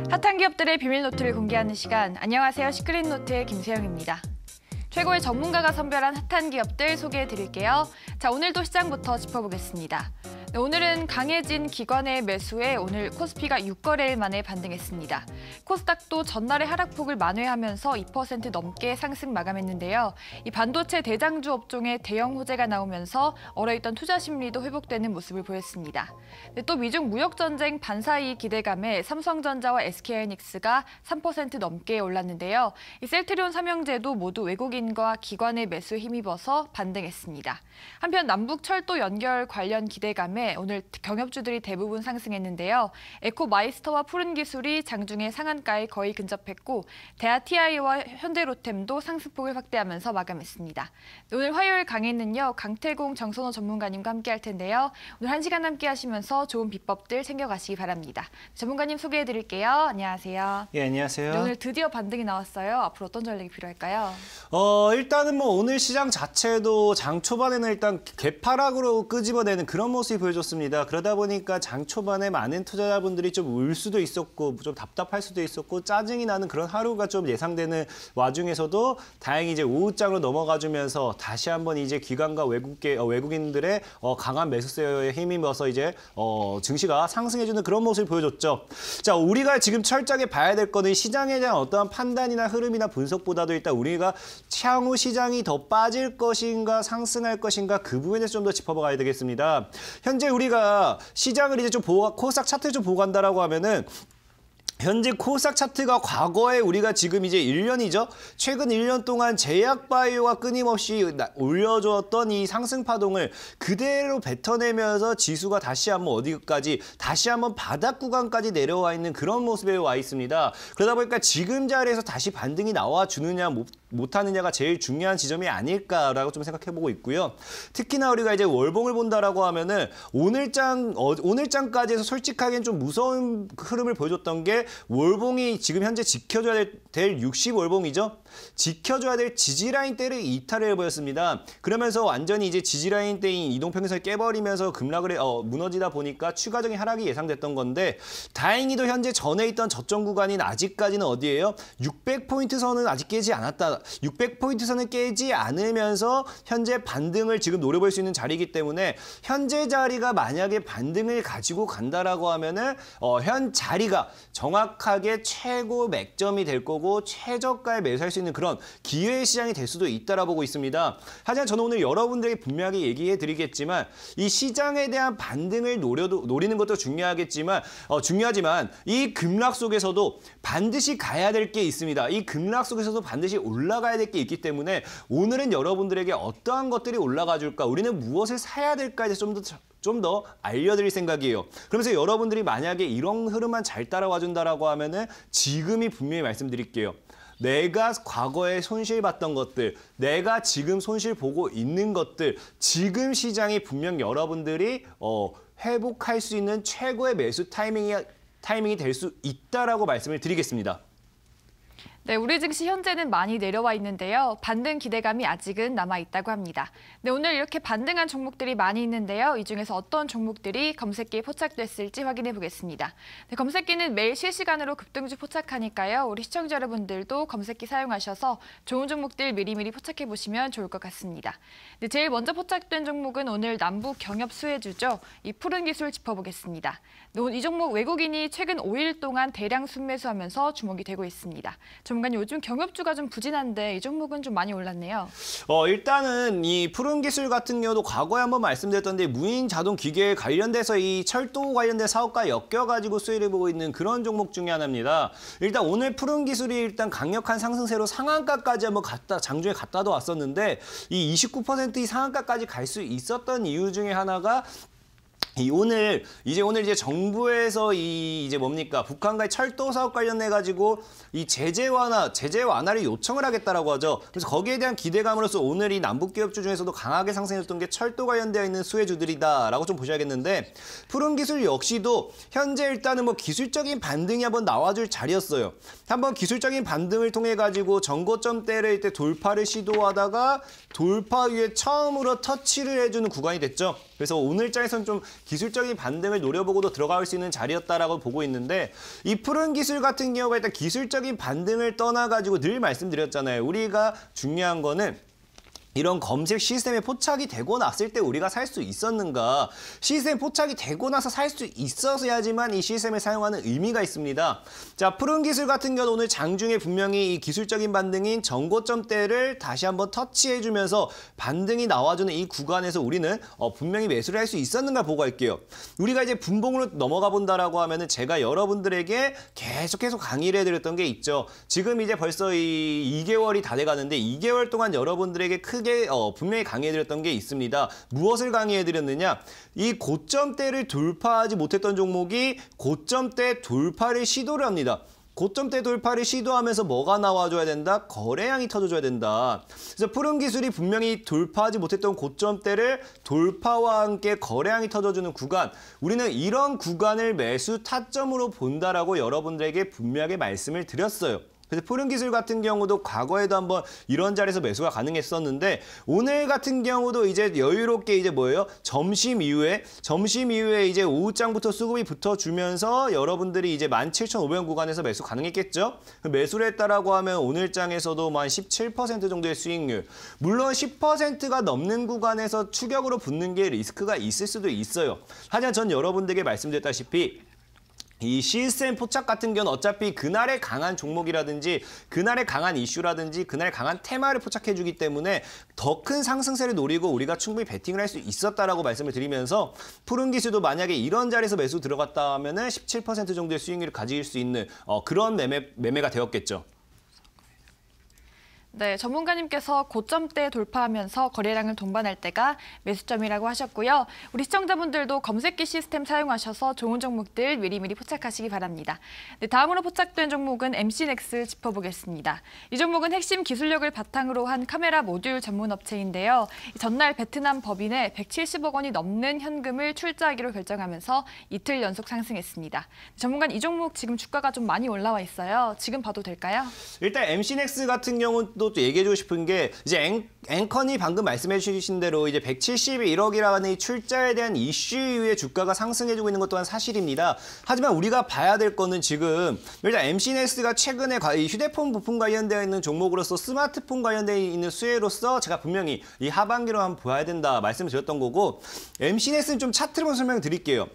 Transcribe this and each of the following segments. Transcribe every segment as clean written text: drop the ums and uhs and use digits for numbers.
핫한 기업들의 비밀 노트를 공개하는 시간. 안녕하세요. 시크릿 노트의 김세영입니다. 최고의 전문가가 선별한 핫한 기업들 소개해드릴게요. 자, 오늘도 시장부터 짚어보겠습니다. 네, 오늘은 강해진 기관의 매수에 오늘 코스피가 6거래일 만에 반등했습니다. 코스닥도 전날의 하락폭을 만회하면서 2% 넘게 상승 마감했는데요. 이 반도체 대장주 업종의 대형 호재가 나오면서 얼어있던 투자 심리도 회복되는 모습을 보였습니다. 네, 또 미중 무역전쟁 반사이익 기대감에 삼성전자와 SK하이닉스가 3% 넘게 올랐는데요. 이 셀트리온 삼형제도 모두 외국인과 기관의 매수에 힘입어서 반등했습니다. 한편 남북 철도 연결 관련 기대감에 오늘 경협주들이 대부분 상승했는데요. 에코마이스터와 푸른기술이 장중에 상한가에 거의 근접했고 대하TI와 현대로템도 상승폭을 확대하면서 마감했습니다. 오늘 화요일 강의는요. 강태공 정선호 전문가님과 함께 할 텐데요. 오늘 1시간 함께 하시면서 좋은 비법들 챙겨가시기 바랍니다. 전문가님 소개해드릴게요. 안녕하세요. 예, 안녕하세요. 네, 오늘 드디어 반등이 나왔어요. 앞으로 어떤 전략이 필요할까요? 일단은 뭐 오늘 시장 자체도 장 초반에는 일단 개파락으로 끄집어내는 그런 모습이 보여줬습니다. 그러다 보니까 장 초반에 많은 투자자분들이 좀 울 수도 있었고 좀 답답할 수도 있었고 짜증이 나는 그런 하루가 좀 예상되는 와중에서도 다행히 이제 오후장으로 넘어가주면서 다시 한번 이제 기관과 외국인들의 강한 매수세에 힘입어서 이제 증시가 상승해주는 그런 모습을 보여줬죠. 자, 우리가 지금 철저하게 봐야 될 거는 시장에 대한 어떠한 판단이나 흐름이나 분석보다도 일단 우리가 향후 시장이 더 빠질 것인가 상승할 것인가 그 부분에 대해서 좀 더 짚어봐야 되겠습니다. 현재 우리가 시장을 이제 좀 코스닥 차트를 좀 보고 간다라고 하면은 현재 코스닥 차트가 과거에 우리가 지금 이제 1년이죠. 최근 1년 동안 제약바이오가 끊임없이 올려줬던 이 상승 파동을 그대로 뱉어내면서 지수가 다시 한번 어디까지 다시 한번 바닥 구간까지 내려와 있는 그런 모습에 와 있습니다. 그러다 보니까 지금 자리에서 다시 반등이 나와주느냐 못하느냐가 제일 중요한 지점이 아닐까라고 좀 생각해보고 있고요. 특히나 우리가 이제 월봉을 본다라고 하면은 오늘장까지 해서 솔직하게는 좀 무서운 흐름을 보여줬던 게 월봉이 지금 현재 지켜줘야 될 60월봉이죠. 지켜줘야 될 지지라인대를 이탈을 해버렸습니다. 그러면서 완전히 이제 지지라인대인 이동평균선을 깨버리면서 급락을 무너지다 보니까 추가적인 하락이 예상됐던 건데 다행히도 현재 전에 있던 저점 구간인 아직까지는 어디예요? 600포인트 선은 아직 깨지 않았다. 600포인트 선을 깨지 않으면서 현재 반등을 지금 노려볼 수 있는 자리이기 때문에 현재 자리가 만약에 반등을 가지고 간다라고 하면은 현 자리가 정확하게 최고 맥점이 될 거고 최저가에 매수할 수 있는 그런 기회의 시장이 될 수도 있다라고 보고 있습니다. 하지만 저는 오늘 여러분들에게 분명하게 얘기해 드리겠지만 이 시장에 대한 반등을 노리는 것도 중요하지만 이 급락 속에서도 반드시 가야 될 게 있습니다. 이 급락 속에서도 반드시 올라가야 될 게 있기 때문에 오늘은 여러분들에게 어떠한 것들이 올라가 줄까? 우리는 무엇을 사야 될까에 대해서 좀 더 알려드릴 생각이에요. 그러면서 여러분들이 만약에 이런 흐름만 잘 따라와 준다라고 하면은 지금이 분명히 말씀드릴게요. 내가 과거에 손실봤던 것들, 내가 지금 손실 보고 있는 것들, 지금 시장이 분명 여러분들이 회복할 수 있는 최고의 매수 타이밍이 될 수 있다라고 말씀을 드리겠습니다. 네, 우리 증시 현재는 많이 내려와 있는데요. 반등 기대감이 아직은 남아있다고 합니다. 네, 오늘 이렇게 반등한 종목들이 많이 있는데요. 이 중에서 어떤 종목들이 검색기에 포착됐을지 확인해 보겠습니다. 네, 검색기는 매일 실시간으로 급등주 포착하니까요. 우리 시청자 여러분들도 검색기 사용하셔서 좋은 종목들 미리미리 포착해 보시면 좋을 것 같습니다. 네, 제일 먼저 포착된 종목은 오늘 남북 경협 수혜주죠. 이 푸른 기술 짚어보겠습니다. 네, 이 종목 외국인이 최근 5일 동안 대량 순매수하면서 주목이 되고 있습니다. 전문가님, 요즘 경협주가 좀 부진한데 이 종목은 좀 많이 올랐네요. 일단은 이 푸른 기술 같은 경우도 과거에 한번 말씀드렸던데 무인 자동 기계에 관련돼서 이 철도 관련된 사업과 엮여가지고 수혜를 보고 있는 그런 종목 중에 하나입니다. 일단 오늘 푸른 기술이 일단 강력한 상승세로 상한가까지 한번 장중에 갔다도 왔었는데 이 29% 이 상한가까지 갈 수 있었던 이유 중에 하나가 오늘 이제 정부에서 이제 뭡니까 북한과의 철도 사업 관련해 가지고 이 제재 완화를 요청을 하겠다라고 하죠. 그래서 거기에 대한 기대감으로써 오늘 이 남북 기업주 중에서도 강하게 상승했던 게 철도 관련되어 있는 수혜주들이다라고 좀 보셔야겠는데 푸른 기술 역시도 현재 일단은 뭐 기술적인 반등이 한번 나와줄 자리였어요. 한번 기술적인 반등을 통해 가지고 전고점대를 이때 돌파를 시도하다가 돌파 위에 처음으로 터치를 해주는 구간이 됐죠. 그래서 오늘장에서는 좀 기술적인 반등을 노려보고도 들어갈 수 있는 자리였다라고 보고 있는데 이 푸른 기술 같은 경우가 일단 기술적인 반등을 떠나가지고 늘 말씀드렸잖아요. 우리가 중요한 거는 이런 검색 시스템에 포착이 되고 났을 때 우리가 살 수 있었는가. 시스템 포착이 되고 나서 살 수 있어야지만 이 시스템을 사용하는 의미가 있습니다. 자, 푸른 기술 같은 경우 오늘 장중에 분명히 이 기술적인 반등인 전고점대를 다시 한번 터치해주면서 반등이 나와주는 이 구간에서 우리는 분명히 매수를 할 수 있었는가 보고 갈게요. 우리가 이제 분봉으로 넘어가 본다라고 하면은 제가 여러분들에게 계속 강의를 해드렸던 게 있죠. 지금 이제 벌써 이 2개월이 다 돼가는데 2개월 동안 여러분들에게 크게 분명히 강의해드렸던 게 있습니다. 무엇을 강의해드렸느냐? 이 고점대를 돌파하지 못했던 종목이 고점대 돌파를 시도를 합니다. 고점대 돌파를 시도하면서 뭐가 나와줘야 된다? 거래량이 터져줘야 된다. 그래서 푸른 기술이 분명히 돌파하지 못했던 고점대를 돌파와 함께 거래량이 터져주는 구간, 우리는 이런 구간을 매수 타점으로 본다라고 여러분들에게 분명하게 말씀을 드렸어요. 그래서 푸른 기술 같은 경우도 과거에도 한번 이런 자리에서 매수가 가능했었는데 오늘 같은 경우도 이제 여유롭게 이제 뭐예요? 점심 이후에 이제 오후장부터 수급이 붙어주면서 여러분들이 이제 17,500원 구간에서 매수 가능했겠죠? 매수를 했다라고 하면 오늘 장에서도 한 17% 정도의 수익률. 물론 10%가 넘는 구간에서 추격으로 붙는 게 리스크가 있을 수도 있어요. 하지만 전 여러분들에게 말씀드렸다시피 이 시스템 포착 같은 경우는 어차피 그날의 강한 종목이라든지 그날의 강한 이슈라든지 그날의 강한 테마를 포착해주기 때문에 더 큰 상승세를 노리고 우리가 충분히 베팅을 할 수 있었다라고 말씀을 드리면서 푸른 기술도 만약에 이런 자리에서 매수 들어갔다 하면은 17% 정도의 수익률을 가질 수 있는 그런 매매가 되었겠죠. 네, 전문가님께서 고점대 돌파하면서 거래량을 동반할 때가 매수점이라고 하셨고요. 우리 시청자분들도 검색기 시스템 사용하셔서 좋은 종목들 미리미리 포착하시기 바랍니다. 네, 다음으로 포착된 종목은 MC넥스 짚어보겠습니다. 이 종목은 핵심 기술력을 바탕으로 한 카메라 모듈 전문 업체인데요. 전날 베트남 법인에 170억 원이 넘는 현금을 출자하기로 결정하면서 이틀 연속 상승했습니다. 전문가님, 이 종목 지금 주가가 좀 많이 올라와 있어요. 지금 봐도 될까요? 일단 MC넥스 같은 경우는 또 얘기해주고 싶은 게 이제 앵커니 방금 말씀해 주신 대로 이제 171억이라는 이 출자에 대한 이슈 이후에 주가가 상승해주고 있는 것 또한 사실입니다. 하지만 우리가 봐야 될 거는 지금 일단 MC넥스가 최근에 휴대폰 부품 관련되어 있는 종목으로서 스마트폰 관련되어 있는 수혜로서 제가 분명히 이 하반기로 한번 봐야 된다 말씀을 드렸던 거고 MC넥스는 좀 차트로 설명드릴게요.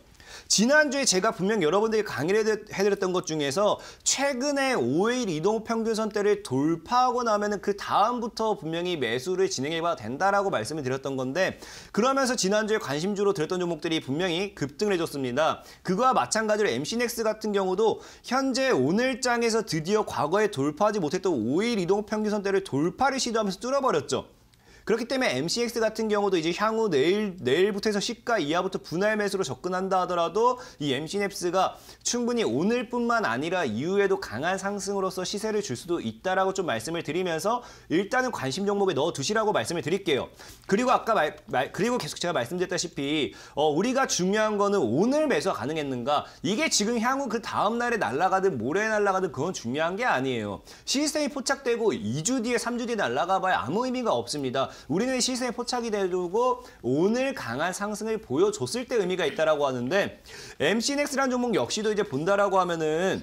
지난주에 제가 분명 여러분들이 강의를 해드렸던 것 중에서 최근에 5일 이동평균선대를 돌파하고 나면은 그 다음부터 분명히 매수를 진행해봐도 된다라고 말씀을 드렸던 건데 그러면서 지난주에 관심주로 드렸던 종목들이 분명히 급등을 해줬습니다. 그거와 마찬가지로 MC넥스 같은 경우도 현재 오늘장에서 드디어 과거에 돌파하지 못했던 5일 이동평균선대를 돌파를 시도하면서 뚫어버렸죠. 그렇기 때문에 MCX 같은 경우도 이제 향후 내일부터 해서 시가 이하부터 분할 매수로 접근한다 하더라도 이 MC넥스가 충분히 오늘뿐만 아니라 이후에도 강한 상승으로서 시세를 줄 수도 있다라고 좀 말씀을 드리면서 일단은 관심 종목에 넣어 두시라고 말씀을 드릴게요. 그리고 아까 그리고 계속 제가 말씀드렸다시피 우리가 중요한 거는 오늘 매수가 가능했는가? 이게 지금 향후 그 다음 날에 날아가든 모레 날아가든 그건 중요한 게 아니에요. 시스템이 포착되고 2주 뒤에 3주 뒤에 날아가 봐야 아무 의미가 없습니다. 우리는 시스템에 포착이 되고 오늘 강한 상승을 보여줬을 때 의미가 있다라고 하는데 MC넥스라는 종목 역시도 이제 본다라고 하면은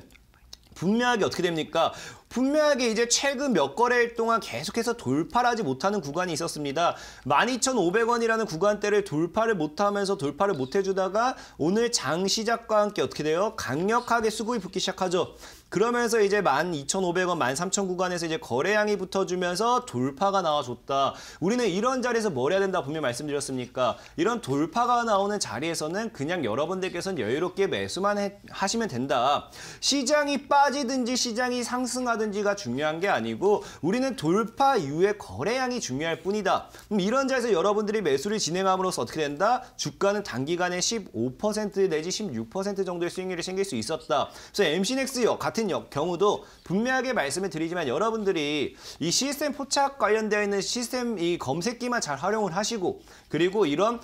분명하게 어떻게 됩니까? 분명하게 이제 최근 몇 거래일 동안 계속해서 돌파를 하지 못하는 구간이 있었습니다. 12,500원이라는 구간대를 돌파를 못하면서 돌파를 못해주다가 오늘 장 시작과 함께 어떻게 돼요? 강력하게 수급이 붙기 시작하죠. 그러면서 이제 12,500원, 13,000 구간에서 이제 거래량이 붙어주면서 돌파가 나와줬다. 우리는 이런 자리에서 뭘 해야 된다 분명히 말씀드렸습니까? 이런 돌파가 나오는 자리에서는 그냥 여러분들께서는 여유롭게 매수만 하시면 된다. 시장이 빠지든지 시장이 상승하든지가 중요한 게 아니고 우리는 돌파 이후에 거래량이 중요할 뿐이다. 이런 자리에서 여러분들이 매수를 진행함으로써 어떻게 된다? 주가는 단기간에 15% 내지 16% 정도의 수익률이 생길 수 있었다. 그래서 MC넥스 같은 경우도 분명하게 말씀을 드리지만 여러분들이 이 시스템 포착 관련되어 있는 시스템 이 검색기만 잘 활용을 하시고 그리고 이런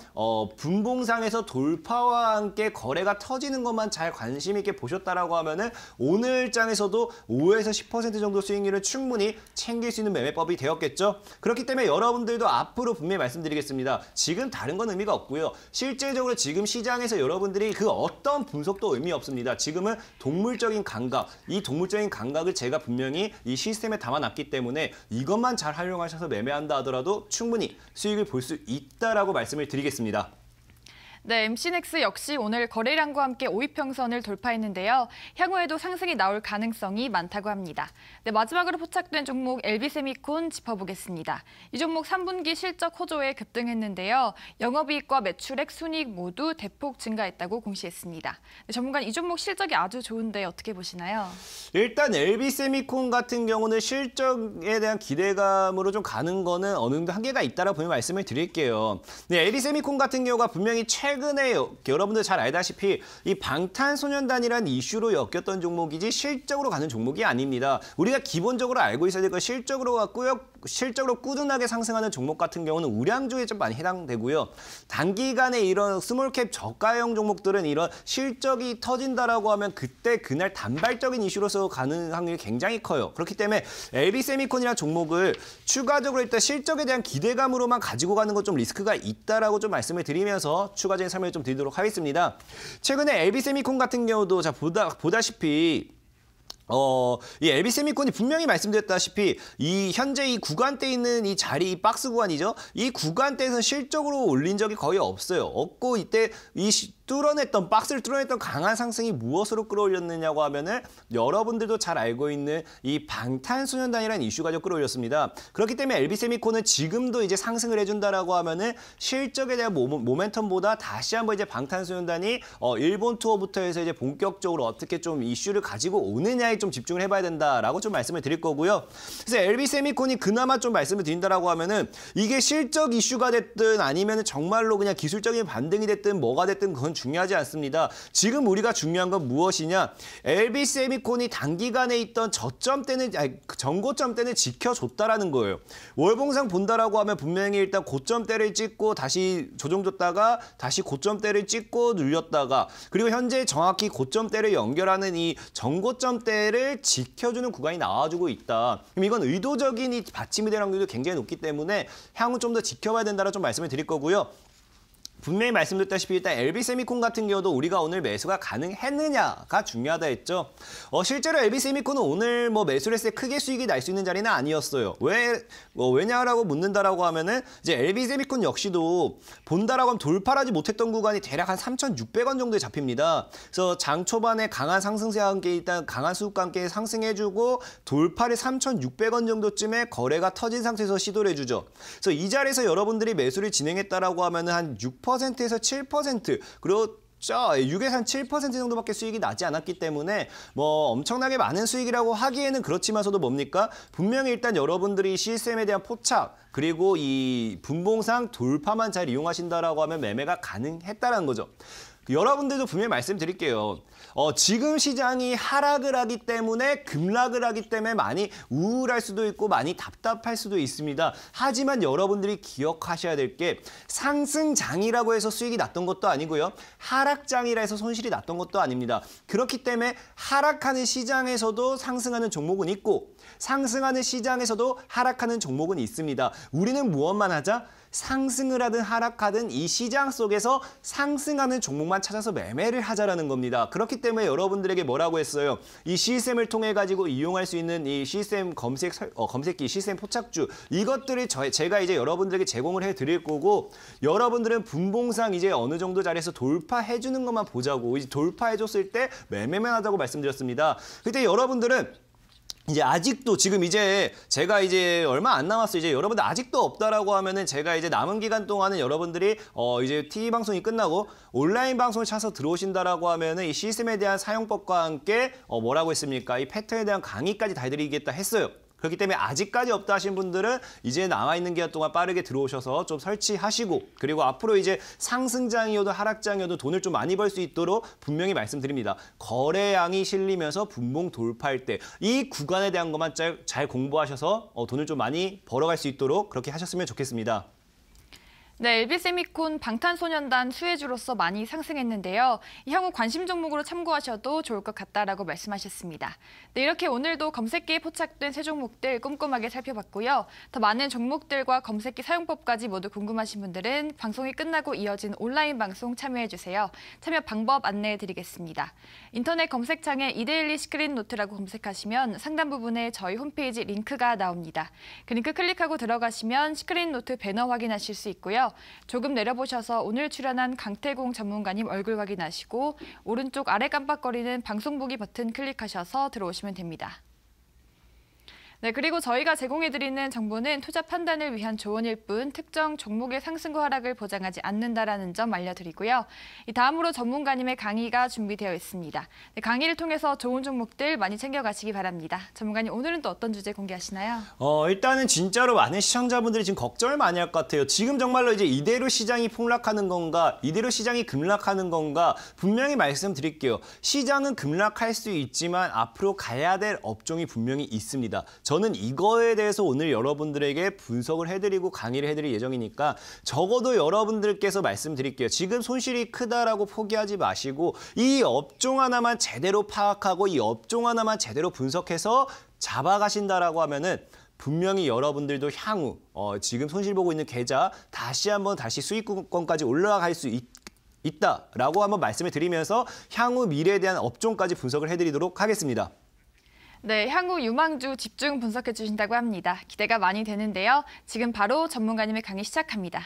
분봉상에서 돌파와 함께 거래가 터지는 것만 잘 관심 있게 보셨다라고 하면은 오늘 장에서도 5에서 10% 정도 수익률을 충분히 챙길 수 있는 매매법이 되었겠죠. 그렇기 때문에 여러분들도 앞으로 분명히 말씀드리겠습니다. 지금 다른 건 의미가 없고요. 실제적으로 지금 시장에서 여러분들이 그 어떤 분석도 의미 없습니다. 지금은 동물적인 감각, 이 동물적인 감각을 제가 분명히 이 시스템에 담아놨기 때문에 이것만 잘 활용하셔서 매매한다 하더라도 충분히 수익을 볼 수 있다라고 말씀을 드리겠습니다. 네, MC넥스 역시 오늘 거래량과 함께 5위평선을 돌파했는데요. 향후에도 상승이 나올 가능성이 많다고 합니다. 네, 마지막으로 포착된 종목 LB세미콘 짚어보겠습니다. 이 종목 3분기 실적 호조에 급등했는데요. 영업이익과 매출액, 순이익 모두 대폭 증가했다고 공시했습니다. 네, 전문가는 이 종목 실적이 아주 좋은데 어떻게 보시나요? 일단 LB세미콘 같은 경우는 실적에 대한 기대감으로 좀 가는 거는 어느 정도 한계가 있다라고 분명히 말씀을 드릴게요. 네, LB세미콘 같은 경우가 분명히 최근에 여러분들 잘 알다시피 이 방탄소년단이라는 이슈로 엮였던 종목이지 실적으로 가는 종목이 아닙니다. 우리가 기본적으로 알고 있어야 될 건 실적으로 갔고요. 실적으로 꾸준하게 상승하는 종목 같은 경우는 우량주에 좀 많이 해당되고요. 단기간에 이런 스몰캡 저가형 종목들은 이런 실적이 터진다라고 하면 그때 그날 단발적인 이슈로서 가는 확률이 굉장히 커요. 그렇기 때문에 LB세미콘이라는 종목을 추가적으로 일단 실적에 대한 기대감으로만 가지고 가는 건 좀 리스크가 있다라고 좀 말씀을 드리면서 추가적인 설명을 좀 드리도록 하겠습니다. 최근에 LB세미콘 같은 경우도 자 보다시피 이 LB세미콘이 분명히 말씀드렸다시피 이 현재 이 구간대에 있는 이 자리, 이 박스 구간이죠. 이 구간대에서는 실적으로 올린 적이 거의 없어요. 없고 이때 이 박스를 뚫어냈던 강한 상승이 무엇으로 끌어올렸느냐고 하면은 여러분들도 잘 알고 있는 이 방탄소년단이라는 이슈가 좀 끌어올렸습니다. 그렇기 때문에 LB세미콘은 지금도 이제 상승을 해준다라고 하면은 실적에 대한 모멘텀보다 다시 한번 이제 방탄소년단이 일본 투어부터 해서 이제 본격적으로 어떻게 좀 이슈를 가지고 오느냐에 좀 집중을 해봐야 된다라고 좀 말씀을 드릴 거고요. 그래서 LB세미콘이 그나마 좀 말씀을 드린다라고 하면은 이게 실적 이슈가 됐든 아니면은 정말로 그냥 기술적인 반등이 됐든 뭐가 됐든 그건 중요하지 않습니다. 지금 우리가 중요한 건 무엇이냐? LB세미콘이 단기간에 있던 전고점대는 지켜줬다라는 거예요. 월봉상 본다라고 하면 분명히 일단 고점대를 찍고 다시 조정줬다가 다시 고점대를 찍고 눌렸다가 그리고 현재 정확히 고점대를 연결하는 이 전고점대를 지켜주는 구간이 나와주고 있다. 그럼 이건 의도적인 이 받침이 될 확률도 굉장히 높기 때문에 향후 좀 더 지켜봐야 된다라고 좀 말씀을 드릴 거고요. 분명히 말씀드렸다시피 일단 LB세미콘 같은 경우도 우리가 오늘 매수가 가능했느냐가 중요하다 했죠. 실제로 LB세미콘은 오늘 뭐 매수를 했을 때 크게 수익이 날 수 있는 자리는 아니었어요. 왜냐라고 묻는다라고 하면은 이제 LB세미콘 역시도 본다라고 하면 돌파하지 못했던 구간이 대략 한 3,600원 정도에 잡힙니다. 그래서 장 초반에 강한 상승세와 함께 일단 강한 수급과 함께 상승해주고 돌파를 3,600원 정도쯤에 거래가 터진 상태에서 시도를 해주죠. 그래서 이 자리에서 여러분들이 매수를 진행했다라고 하면은 한 6%에서 7% 그리고 6에서 한 7% 정도밖에 수익이 나지 않았기 때문에 뭐 엄청나게 많은 수익이라고 하기에는 그렇지만서도 뭡니까? 분명히 일단 여러분들이 시스템에 대한 포착 그리고 이 분봉상 돌파만 잘 이용하신다라고 하면 매매가 가능했다는 거죠. 여러분들도 분명히 말씀드릴게요. 지금 시장이 하락을 하기 때문에 급락을 하기 때문에 많이 우울할 수도 있고 많이 답답할 수도 있습니다. 하지만 여러분들이 기억하셔야 될 게 상승장이라고 해서 수익이 났던 것도 아니고요. 하락장이라 해서 손실이 났던 것도 아닙니다. 그렇기 때문에 하락하는 시장에서도 상승하는 종목은 있고 상승하는 시장에서도 하락하는 종목은 있습니다. 우리는 무엇만 하자? 상승을 하든 하락하든 이 시장 속에서 상승하는 종목만 찾아서 매매를 하자라는 겁니다. 그렇기 때문에 여러분들에게 뭐라고 했어요? 이 시스템을 통해 가지고 이용할 수 있는 이 시스템 검색기, 시스템 포착주 이것들을 제가 이제 여러분들에게 제공을 해드릴 거고 여러분들은 분봉상 이제 어느 정도 자리에서 돌파해주는 것만 보자고 이제 돌파해줬을 때 매매만 하자고 말씀드렸습니다. 그때 여러분들은 이제 아직도 지금 이제 제가 이제 얼마 안 남았어요. 이제 여러분들 아직도 없다라고 하면은 제가 이제 남은 기간 동안은 여러분들이 이제 TV 방송이 끝나고 온라인 방송을 찾아서 들어오신다라고 하면은 이 시스템에 대한 사용법과 함께 뭐라고 했습니까? 이 패턴에 대한 강의까지 다 해드리겠다 했어요. 그렇기 때문에 아직까지 없다 하신 분들은 이제 남아있는 기간 동안 빠르게 들어오셔서 좀 설치하시고 그리고 앞으로 이제 상승장이어도 하락장이어도 돈을 좀 많이 벌 수 있도록 분명히 말씀드립니다. 거래량이 실리면서 분봉 돌파할 때 이 구간에 대한 것만 잘 공부하셔서 돈을 좀 많이 벌어갈 수 있도록 그렇게 하셨으면 좋겠습니다. 네, LG세미콘 방탄소년단 수혜주로서 많이 상승했는데요. 향후 관심 종목으로 참고하셔도 좋을 것 같다라고 말씀하셨습니다. 네, 이렇게 오늘도 검색기에 포착된 새 종목들 꼼꼼하게 살펴봤고요. 더 많은 종목들과 검색기 사용법까지 모두 궁금하신 분들은 방송이 끝나고 이어진 온라인 방송 참여해주세요. 참여 방법 안내해드리겠습니다. 인터넷 검색창에 이데일리 시크릿노트라고 검색하시면 상단 부분에 저희 홈페이지 링크가 나옵니다. 그 링크 클릭하고 들어가시면 시크릿노트 배너 확인하실 수 있고요. 조금 내려보셔서 오늘 출연한 강태공 전문가님 얼굴 확인하시고 오른쪽 아래 깜빡거리는 방송 보기 버튼 클릭하셔서 들어오시면 됩니다. 네, 그리고 저희가 제공해드리는 정보는 투자 판단을 위한 조언일 뿐 특정 종목의 상승과 하락을 보장하지 않는다라는 점 알려드리고요. 다음으로 전문가님의 강의가 준비되어 있습니다. 네, 강의를 통해서 좋은 종목들 많이 챙겨가시기 바랍니다. 전문가님, 오늘은 또 어떤 주제 공개하시나요? 일단은 진짜로 많은 시청자분들이 지금 걱정을 많이 할 것 같아요. 지금 정말로 이제 이대로 시장이 폭락하는 건가, 이대로 시장이 급락하는 건가, 분명히 말씀드릴게요. 시장은 급락할 수 있지만 앞으로 가야 될 업종이 분명히 있습니다. 저는 이거에 대해서 오늘 여러분들에게 분석을 해드리고 강의를 해드릴 예정이니까 적어도 여러분들께서 말씀드릴게요. 지금 손실이 크다라고 포기하지 마시고 이 업종 하나만 제대로 파악하고 이 업종 하나만 제대로 분석해서 잡아가신다라고 하면은 분명히 여러분들도 향후 지금 손실 보고 있는 계좌 다시 수익권까지 올라갈 수 있다라고 한번 말씀을 드리면서 향후 미래에 대한 업종까지 분석을 해드리도록 하겠습니다. 네, 향후 유망주 집중 분석해 주신다고 합니다. 기대가 많이 되는데요. 지금 바로 전문가님의 강의 시작합니다.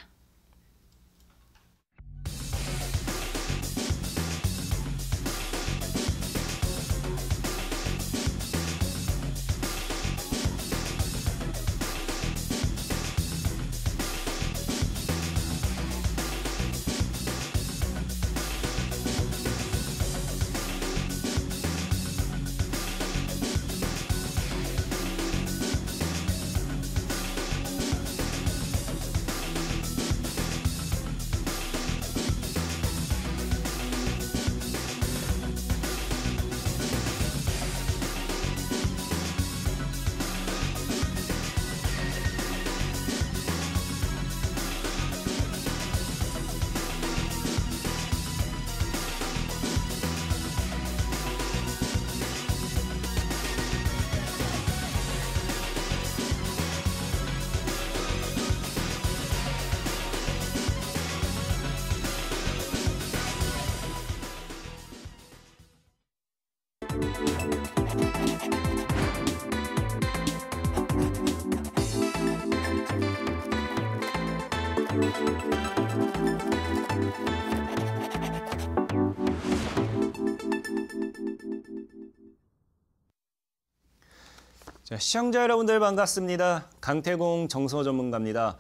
자, 시청자 여러분들 반갑습니다. 강태공 정성호 전문가입니다.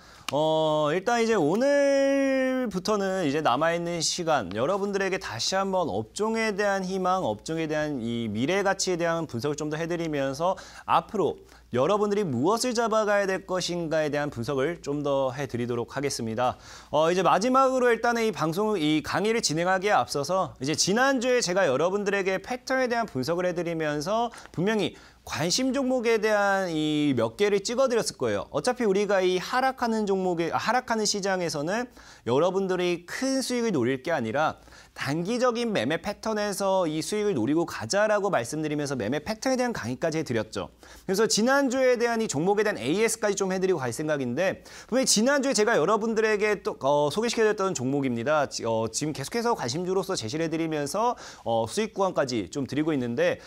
일단 이제 오늘부터는 이제 남아있는 시간 여러분들에게 다시 한번 업종에 대한 희망, 업종에 대한 이 미래 가치에 대한 분석을 좀 더 해드리면서 앞으로 여러분들이 무엇을 잡아가야 될 것인가에 대한 분석을 좀 더 해드리도록 하겠습니다. 이제 마지막으로 일단은 이 강의를 진행하기에 앞서서 이제 지난주에 제가 여러분들에게 패턴에 대한 분석을 해드리면서 분명히 관심 종목에 대한 이 몇 개를 찍어드렸을 거예요. 어차피 우리가 이 하락하는 시장에서는 여러분들이 큰 수익을 노릴 게 아니라 단기적인 매매 패턴에서 이 수익을 노리고 가자라고 말씀드리면서 매매 패턴에 대한 강의까지 해드렸죠. 그래서 지난주에 대한 이 종목에 대한 AS까지 좀 해드리고 갈 생각인데 분명히 지난주에 제가 여러분들에게 또 소개시켜드렸던 종목입니다. 지금 계속해서 관심주로서 제시를 해드리면서 수익 구간까지 좀 드리고 있는데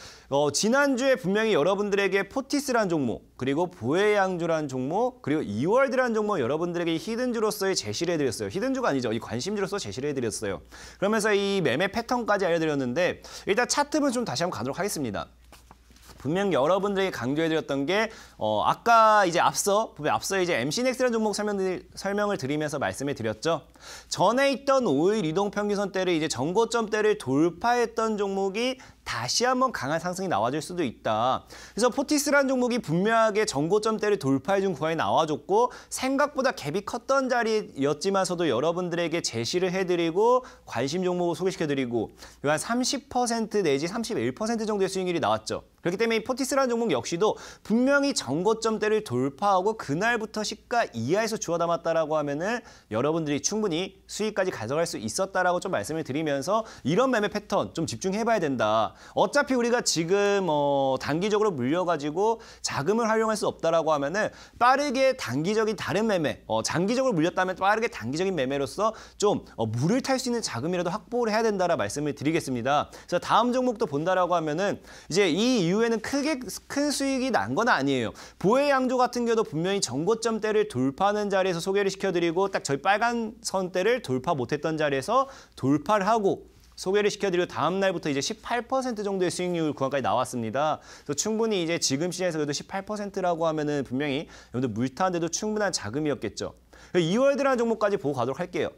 지난주에 분명히 여러분들에게 포티스라는 종목, 그리고 보혜양주라는 종목, 그리고 이월드라는 종목 여러분들에게 히든주로서의 제시를 해드렸어요. 히든주가 아니죠. 이 관심주로서 제시를 해드렸어요. 그러면서 이 매매 패턴까지 알려드렸는데 일단 차트는 좀 다시 한번 가도록 하겠습니다. 분명 여러분들에게 강조해드렸던 게 아까 이제 앞서 이제 MC넥스라는 종목 설명을 드리면서 말씀을 드렸죠. 전에 있던 5일 이동평균선대를 이제 전고점대를 돌파했던 종목이 다시 한번 강한 상승이 나와줄 수도 있다. 그래서 포티스라는 종목이 분명하게 전고점대를 돌파해준 구간이 나와줬고 생각보다 갭이 컸던 자리였지만서도 여러분들에게 제시를 해드리고 관심 종목을 소개시켜드리고 한 30% 내지 31% 정도의 수익률이 나왔죠. 그렇기 때문에 이 포티스라는 종목 역시도 분명히 전고점대를 돌파하고 그날부터 시가 이하에서 주워 담았다라고 하면은 여러분들이 충분히 수익까지 가져갈 수 있었다라고 좀 말씀을 드리면서 이런 매매 패턴 좀 집중해봐야 된다. 어차피 우리가 지금 단기적으로 물려가지고 자금을 활용할 수 없다라고 하면은 빠르게 단기적인 다른 매매, 장기적으로 물렸다면 빠르게 단기적인 매매로서 좀 물을 탈 수 있는 자금이라도 확보를 해야 된다라 말씀을 드리겠습니다. 그래서 다음 종목도 본다라고 하면은 이제 이 이후에는 크게 큰 수익이 난 건 아니에요. 보혜 양조 같은 경우도 분명히 전고점대를 돌파하는 자리에서 소개를 시켜드리고 딱 저희 빨간 선대를 돌파 못했던 자리에서 돌파를 하고 소개를 시켜드리고 다음 날부터 이제 18% 정도의 수익률 구간까지 나왔습니다. 그래서 충분히 이제 지금 시장에서 그래도 18%라고 하면은 분명히 여러분들 물타는데도 충분한 자금이었겠죠. 이월드라는 종목까지 보고 가도록 할게요.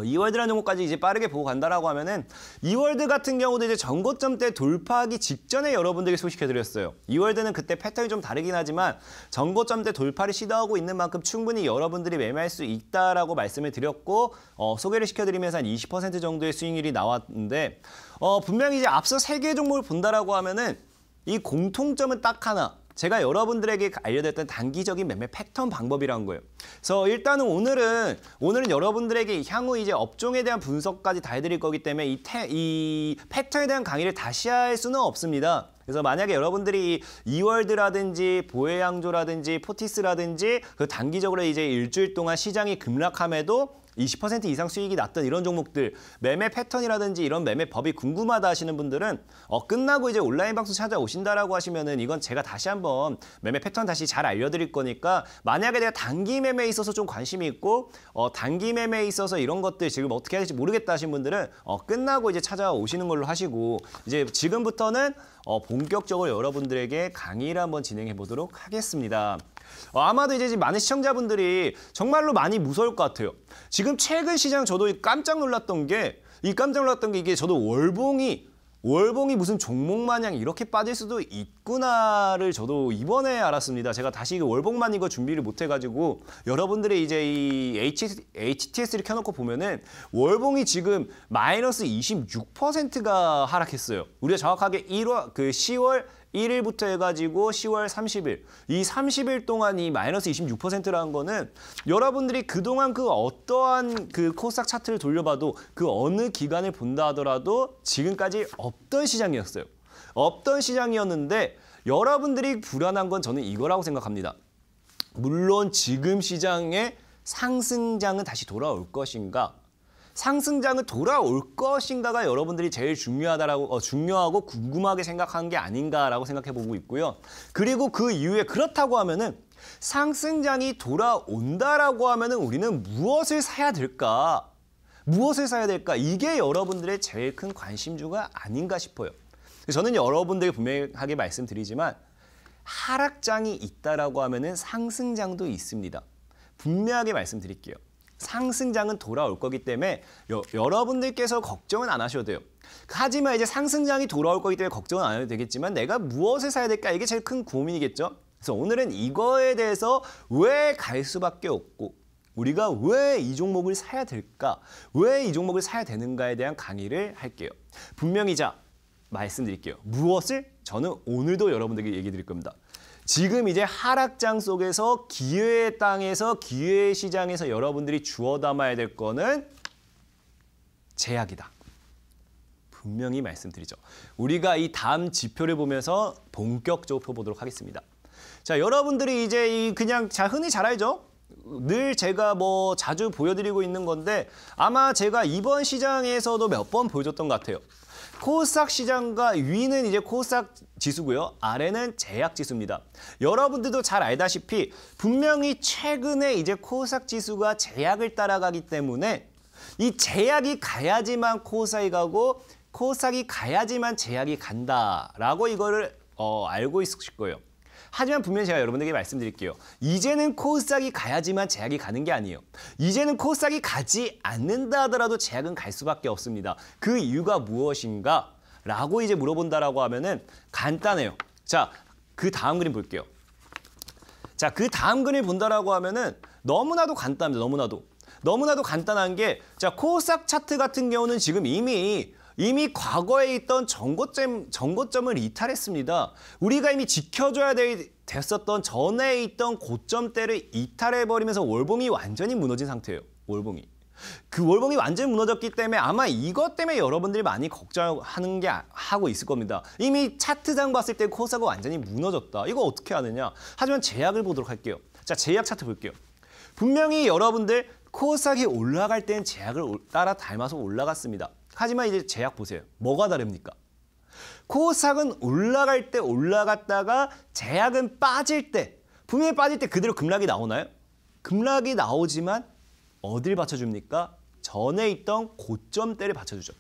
이월드라는 종목까지 이제 빠르게 보고 간다라고 하면은 이월드 같은 경우도 이제 전고점대 돌파하기 직전에 여러분들에게 소식해드렸어요. 이월드는 그때 패턴이 좀 다르긴 하지만 전고점대 돌파를 시도하고 있는 만큼 충분히 여러분들이 매매할 수 있다라고 말씀을 드렸고 소개를 시켜드리면서 한 20% 정도의 수익률이 나왔는데 분명히 이제 앞서 3개 종목을 본다라고 하면은 이 공통점은 딱 하나. 제가 여러분들에게 알려드렸던 단기적인 매매 패턴 방법이라는 거예요. 그래서 일단은 오늘은 여러분들에게 향후 이제 업종에 대한 분석까지 다 해드릴 거기 때문에 이 패턴에 대한 강의를 다시 할 수는 없습니다. 그래서 만약에 여러분들이 이월드라든지 보혜양조라든지 포티스라든지 그 단기적으로 이제 일주일 동안 시장이 급락함에도 20% 이상 수익이 났던 이런 종목들 매매 패턴이라든지 이런 매매 법이 궁금하다 하시는 분들은 끝나고 이제 온라인 방송 찾아오신다라고 하시면은 이건 제가 다시 한번 매매 패턴 다시 잘 알려드릴 거니까 만약에 내가 단기 매매에 있어서 좀 관심이 있고 단기 매매에 있어서 이런 것들 지금 어떻게 해야 될지 모르겠다 하신 분들은 끝나고 이제 찾아오시는 걸로 하시고 이제 지금부터는 본격적으로 여러분들에게 강의를 한번 진행해 보도록 하겠습니다. 아마도 이제 많은 시청자분들이 정말로 많이 무서울 것 같아요. 지금 최근 시장 저도 깜짝 놀랐던 게 이게 저도 월봉이 무슨 종목 마냥 이렇게 빠질 수도 있구나를 저도 이번에 알았습니다. 제가 다시 월봉만 이거 준비를 못 해가지고 여러분들이 이제 이 HTS를 켜놓고 보면은 월봉이 지금 마이너스 26%가 하락했어요. 우리가 정확하게 10월 1일부터 해가지고 10월 30일 이 30일 동안 이 마이너스 26%라는 거는 여러분들이 그동안 그 어떠한 그 코스닥 차트를 돌려봐도 그 어느 기간을 본다 하더라도 지금까지 없던 시장이었어요. 없던 시장이었는데 여러분들이 불안한 건 저는 이거라고 생각합니다. 물론 지금 시장의 상승장은 다시 돌아올 것인가? 상승장은 돌아올 것인가가 여러분들이 제일 중요하고 궁금하게 생각한 게 아닌가라고 생각해보고 있고요. 그리고 그 이후에 그렇다고 하면은 상승장이 돌아온다라고 하면은 우리는 무엇을 사야 될까? 무엇을 사야 될까? 이게 여러분들의 제일 큰 관심주가 아닌가 싶어요. 저는 여러분들에게 분명하게 말씀드리지만 하락장이 있다라고 하면은 상승장도 있습니다. 분명하게 말씀드릴게요. 상승장은 돌아올 거기 때문에 여러분들께서 걱정은 안 하셔도 돼요. 하지만 이제 상승장이 돌아올 거기 때문에 걱정은 안 해도 되겠지만 내가 무엇을 사야 될까? 이게 제일 큰 고민이겠죠. 그래서 오늘은 이거에 대해서 왜 갈 수밖에 없고 우리가 왜 이 종목을 사야 될까? 왜 이 종목을 사야 되는가에 대한 강의를 할게요. 분명히 말씀드릴게요. 무엇을? 저는 오늘도 여러분들에게 얘기 드릴 겁니다. 지금 이제 하락장 속에서 기회의 땅에서 기회의 시장에서 여러분들이 주워 담아야 될 거는 제약이다. 분명히 말씀드리죠. 우리가 이 다음 지표를 보면서 본격적으로 펴보도록 하겠습니다. 자, 여러분들이 이제 그냥 흔히 잘 알죠? 늘 제가 자주 보여드리고 있는 건데 아마 제가 이번 시장에서도 몇 번 보여줬던 것 같아요. 코스닥 시장과 위는 이제 코스닥 지수고요. 아래는 제약 지수입니다. 여러분들도 잘 알다시피 분명히 최근에 이제 코스닥 지수가 제약을 따라가기 때문에 이 제약이 가야지만 코스닥이 가고 코스닥이 가야지만 제약이 간다라고 이거를 알고 있으실 거예요. 하지만 분명히 제가 여러분들에게 말씀드릴게요. 이제는 코스닥이 가야지만 제약이 가는 게 아니에요. 이제는 코스닥이 가지 않는다 하더라도 제약은 갈 수밖에 없습니다. 그 이유가 무엇인가? 라고 이제 물어본다라고 하면은 간단해요. 자, 그 다음 그림 볼게요. 자, 그 다음 그림 본다라고 하면은 너무나도 간단합니다. 너무나도 간단한 게 자, 코스닥 차트 같은 경우는 지금 이미 이미 과거에 있던 정고점을 이탈했습니다. 우리가 이미 지켜줘야 됐었던 전에 있던 고점대를 이탈해버리면서 월봉이 완전히 무너진 상태예요. 월봉이. 그 월봉이 완전히 무너졌기 때문에 아마 이것 때문에 여러분들이 많이 걱정하는 게 하고 있을 겁니다. 이미 차트상 봤을 때 코스닥이 완전히 무너졌다. 이거 어떻게 하느냐? 하지만 제약을 보도록 할게요. 자, 제약 차트 볼게요. 분명히 여러분들 코스닥이 올라갈 땐 제약을 따라 닮아서 올라갔습니다. 하지만 이제 제약 보세요. 뭐가 다릅니까? 코스닥은 올라갈 때 올라갔다가 제약은 빠질 때, 분명히 빠질 때 그대로 급락이 나오나요? 급락이 나오지만 어딜 받쳐줍니까? 전에 있던 고점대를 받쳐주죠.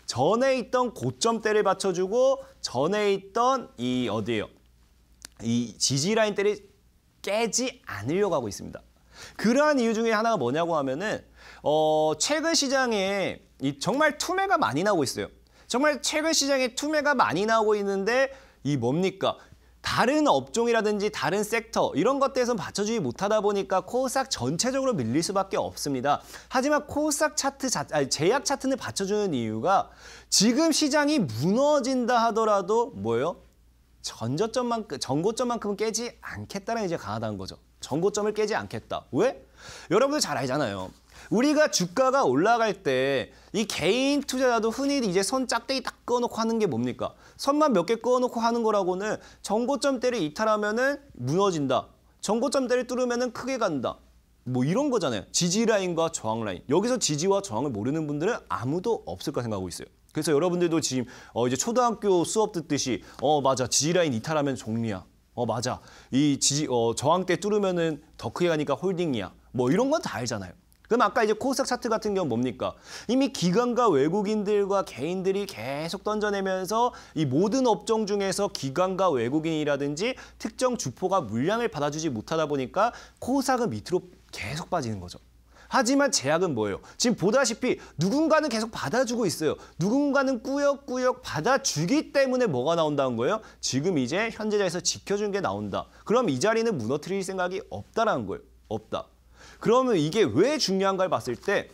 전에 있던 고점대를 받쳐주고 전에 있던 이 어디예요? 이 지지라인대를 깨지 않으려고 하고 있습니다. 그러한 이유 중에 하나가 뭐냐고 하면은 최근 시장에 정말 투매가 많이 나오고 있어요. 정말 최근 시장에 투매가 많이 나오고 있는데 이 뭡니까? 다른 업종이라든지 다른 섹터 이런 것들에서 받쳐주지 못하다 보니까 코스닥 전체적으로 밀릴 수밖에 없습니다. 하지만 코스닥 차트, 제약 차트는 받쳐주는 이유가 지금 시장이 무너진다 하더라도 뭐예요? 전고점만큼은 깨지 않겠다는 이제 강하다는 거죠. 전고점을 깨지 않겠다. 왜? 여러분들 잘 알잖아요. 우리가 주가가 올라갈 때 이 개인 투자자도 흔히 이제 선 짝대기 딱 그어놓고 하는 게 뭡니까? 선만 몇 개 그어놓고 하는 거라고는 전고점대를 이탈하면은 무너진다. 전고점대를 뚫으면은 크게 간다. 뭐 이런 거잖아요. 지지 라인과 저항 라인. 여기서 지지와 저항을 모르는 분들은 아무도 없을 까 생각하고 있어요. 그래서 여러분들도 지금 이제 초등학교 수업 듣듯이 맞아. 지지 라인 이탈하면 종리야. 맞아. 이 저항 때 뚫으면은 더 크게 가니까 홀딩이야. 뭐 이런 건 다 알잖아요. 그럼 아까 이제 코스닥 차트 같은 경우는 뭡니까? 이미 기관과 외국인들과 개인들이 계속 던져내면서 이 모든 업종 중에서 기관과 외국인이라든지 특정 주포가 물량을 받아주지 못하다 보니까 코스닥은 밑으로 계속 빠지는 거죠. 하지만 제약은 뭐예요? 지금 보다시피 누군가는 계속 받아주고 있어요. 누군가는 꾸역꾸역 받아주기 때문에 뭐가 나온다는 거예요? 지금 이제 현재 자리에서 지켜준 게 나온다. 그럼 이 자리는 무너뜨릴 생각이 없다라는 거예요. 없다. 그러면 이게 왜 중요한가를 봤을 때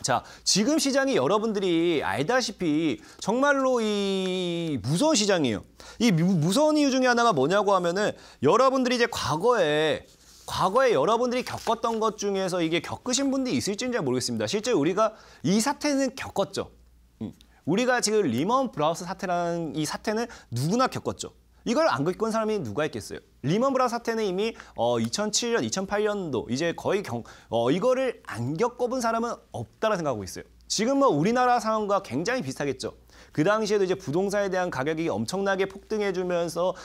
자, 지금 시장이 여러분들이 알다시피 정말로 이 무서운 시장이에요. 이 무서운 이유 중에 하나가 뭐냐고 하면은 여러분들이 이제 과거에 여러분들이 겪었던 것 중에서 이게 겪으신 분들이 있을지는 잘 모르겠습니다. 실제 우리가 이 사태는 겪었죠. 우리가 지금 리먼 브라더스 사태라는 이 사태는 누구나 겪었죠. 이걸 안 겪은 사람이 누가 있겠어요? 리먼 브라더스 사태는 이미 2007년, 2008년도 이제 거의 이거를 안 겪어본 사람은 없다라 생각하고 있어요. 지금 뭐 우리나라 상황과 굉장히 비슷하겠죠. 그 당시에도 이제 부동산에 대한 가격이 엄청나게 폭등해주면서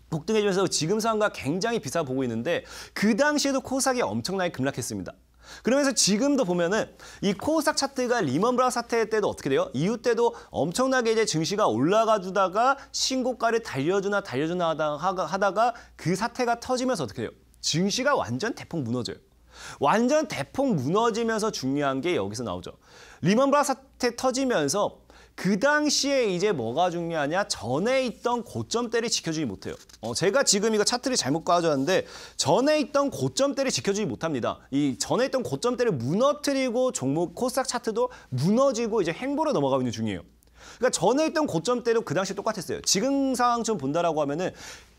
폭등해주면서 지금 상황과 굉장히 비슷하게 보고 있는데 그 당시에도 코스닥이 엄청나게 급락했습니다. 그러면서 지금도 보면은 이 코스닥 차트가 리먼 브라더스 사태 때도 어떻게 돼요? 이후 때도 엄청나게 이제 증시가 올라가 주다가 신고가를 달려주나 하다가 그 사태가 터지면서 어떻게 돼요? 증시가 완전 대폭 무너져요. 완전 대폭 무너지면서 중요한 게 여기서 나오죠. 리먼 브라더스 사태 터지면서 그 당시에 이제 뭐가 중요하냐? 전에 있던 고점대를 지켜주지 못해요. 제가 지금 이거 차트를 잘못 가져왔는데 전에 있던 고점대를 지켜주지 못합니다. 이 전에 있던 고점대를 무너뜨리고 종목 코스닥 차트도 무너지고 이제 행보로 넘어가고 있는 중이에요. 그러니까 전에 있던 고점대로 그 당시에 똑같았어요. 지금 상황 좀 본다라고 하면은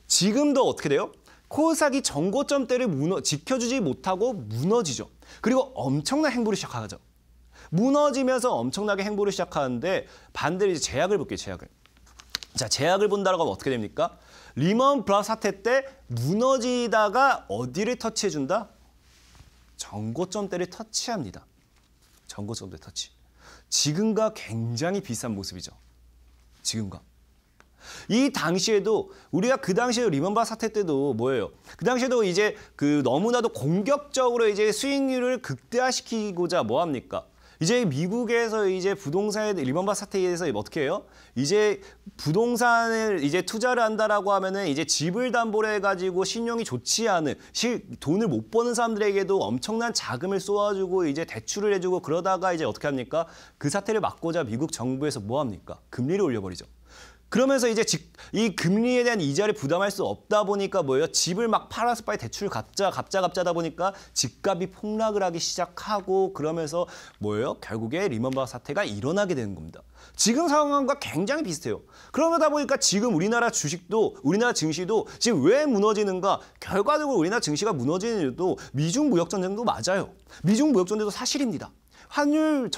지금도 어떻게 돼요? 코스닥이 전고점대를 지켜주지 못하고 무너지죠. 그리고 엄청난 행보를 시작하죠. 무너지면서 엄청나게 행보를 시작하는데 반대로 이제 제약을 볼게요. 제약을. 자, 제약을 본다라고 하면 어떻게 됩니까? 리먼 브라더스 사태 때 무너지다가 어디를 터치해준다? 전고점대를 터치합니다. 전고점대 터치. 지금과 굉장히 비슷한 모습이죠. 지금과. 이 당시에도 우리가 그 당시에 리먼 브라더스 사태 때도 뭐예요? 그 당시에도 이제 너무나도 공격적으로 이제 수익률을 극대화시키고자 뭐 합니까? 이제 미국에서 이제 부동산에 리먼 브라더스 사태에 대해서 어떻게 해요? 이제 부동산을 이제 투자를 한다라고 하면은 이제 집을 담보로 해가지고 신용이 좋지 않은 돈을 못 버는 사람들에게도 엄청난 자금을 쏘아주고 이제 대출을 해주고 그러다가 이제 어떻게 합니까? 그 사태를 막고자 미국 정부에서 뭐 합니까? 금리를 올려버리죠. 그러면서 이제 이 금리에 대한 이자를 부담할 수 없다 보니까 뭐예요? 집을 막 팔아서 빨리 대출 갚자다 보니까 집값이 폭락을 하기 시작하고 그러면서 뭐예요? 결국에 리먼브라더 사태가 일어나게 되는 겁니다. 지금 상황과 굉장히 비슷해요. 그러다 보니까 지금 우리나라 증시도 지금 왜 무너지는가? 결과적으로 우리나라 증시가 무너지는 이유도 미중 무역 전쟁도 맞아요. 미중 무역 전쟁도 사실입니다. 환율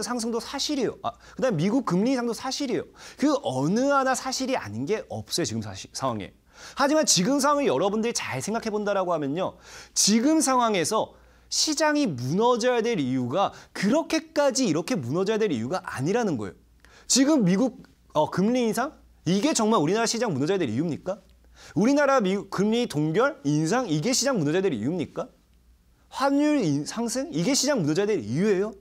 상승도 사실이에요. 그다음에 미국 금리 인상도 사실이에요. 그 어느 하나 사실이 아닌 게 없어요. 지금 상황에. 하지만 지금 상황을 여러분들이 잘 생각해 본다라고 하면요. 지금 상황에서 시장이 무너져야 될 이유가 그렇게까지 이렇게 무너져야 될 이유가 아니라는 거예요. 지금 미국 금리 인상? 이게 정말 우리나라 시장 무너져야 될 이유입니까? 우리나라 미국 금리 동결, 인상? 이게 시장 무너져야 될 이유입니까? 환율 상승? 이게 시장 무너져야 될 이유예요?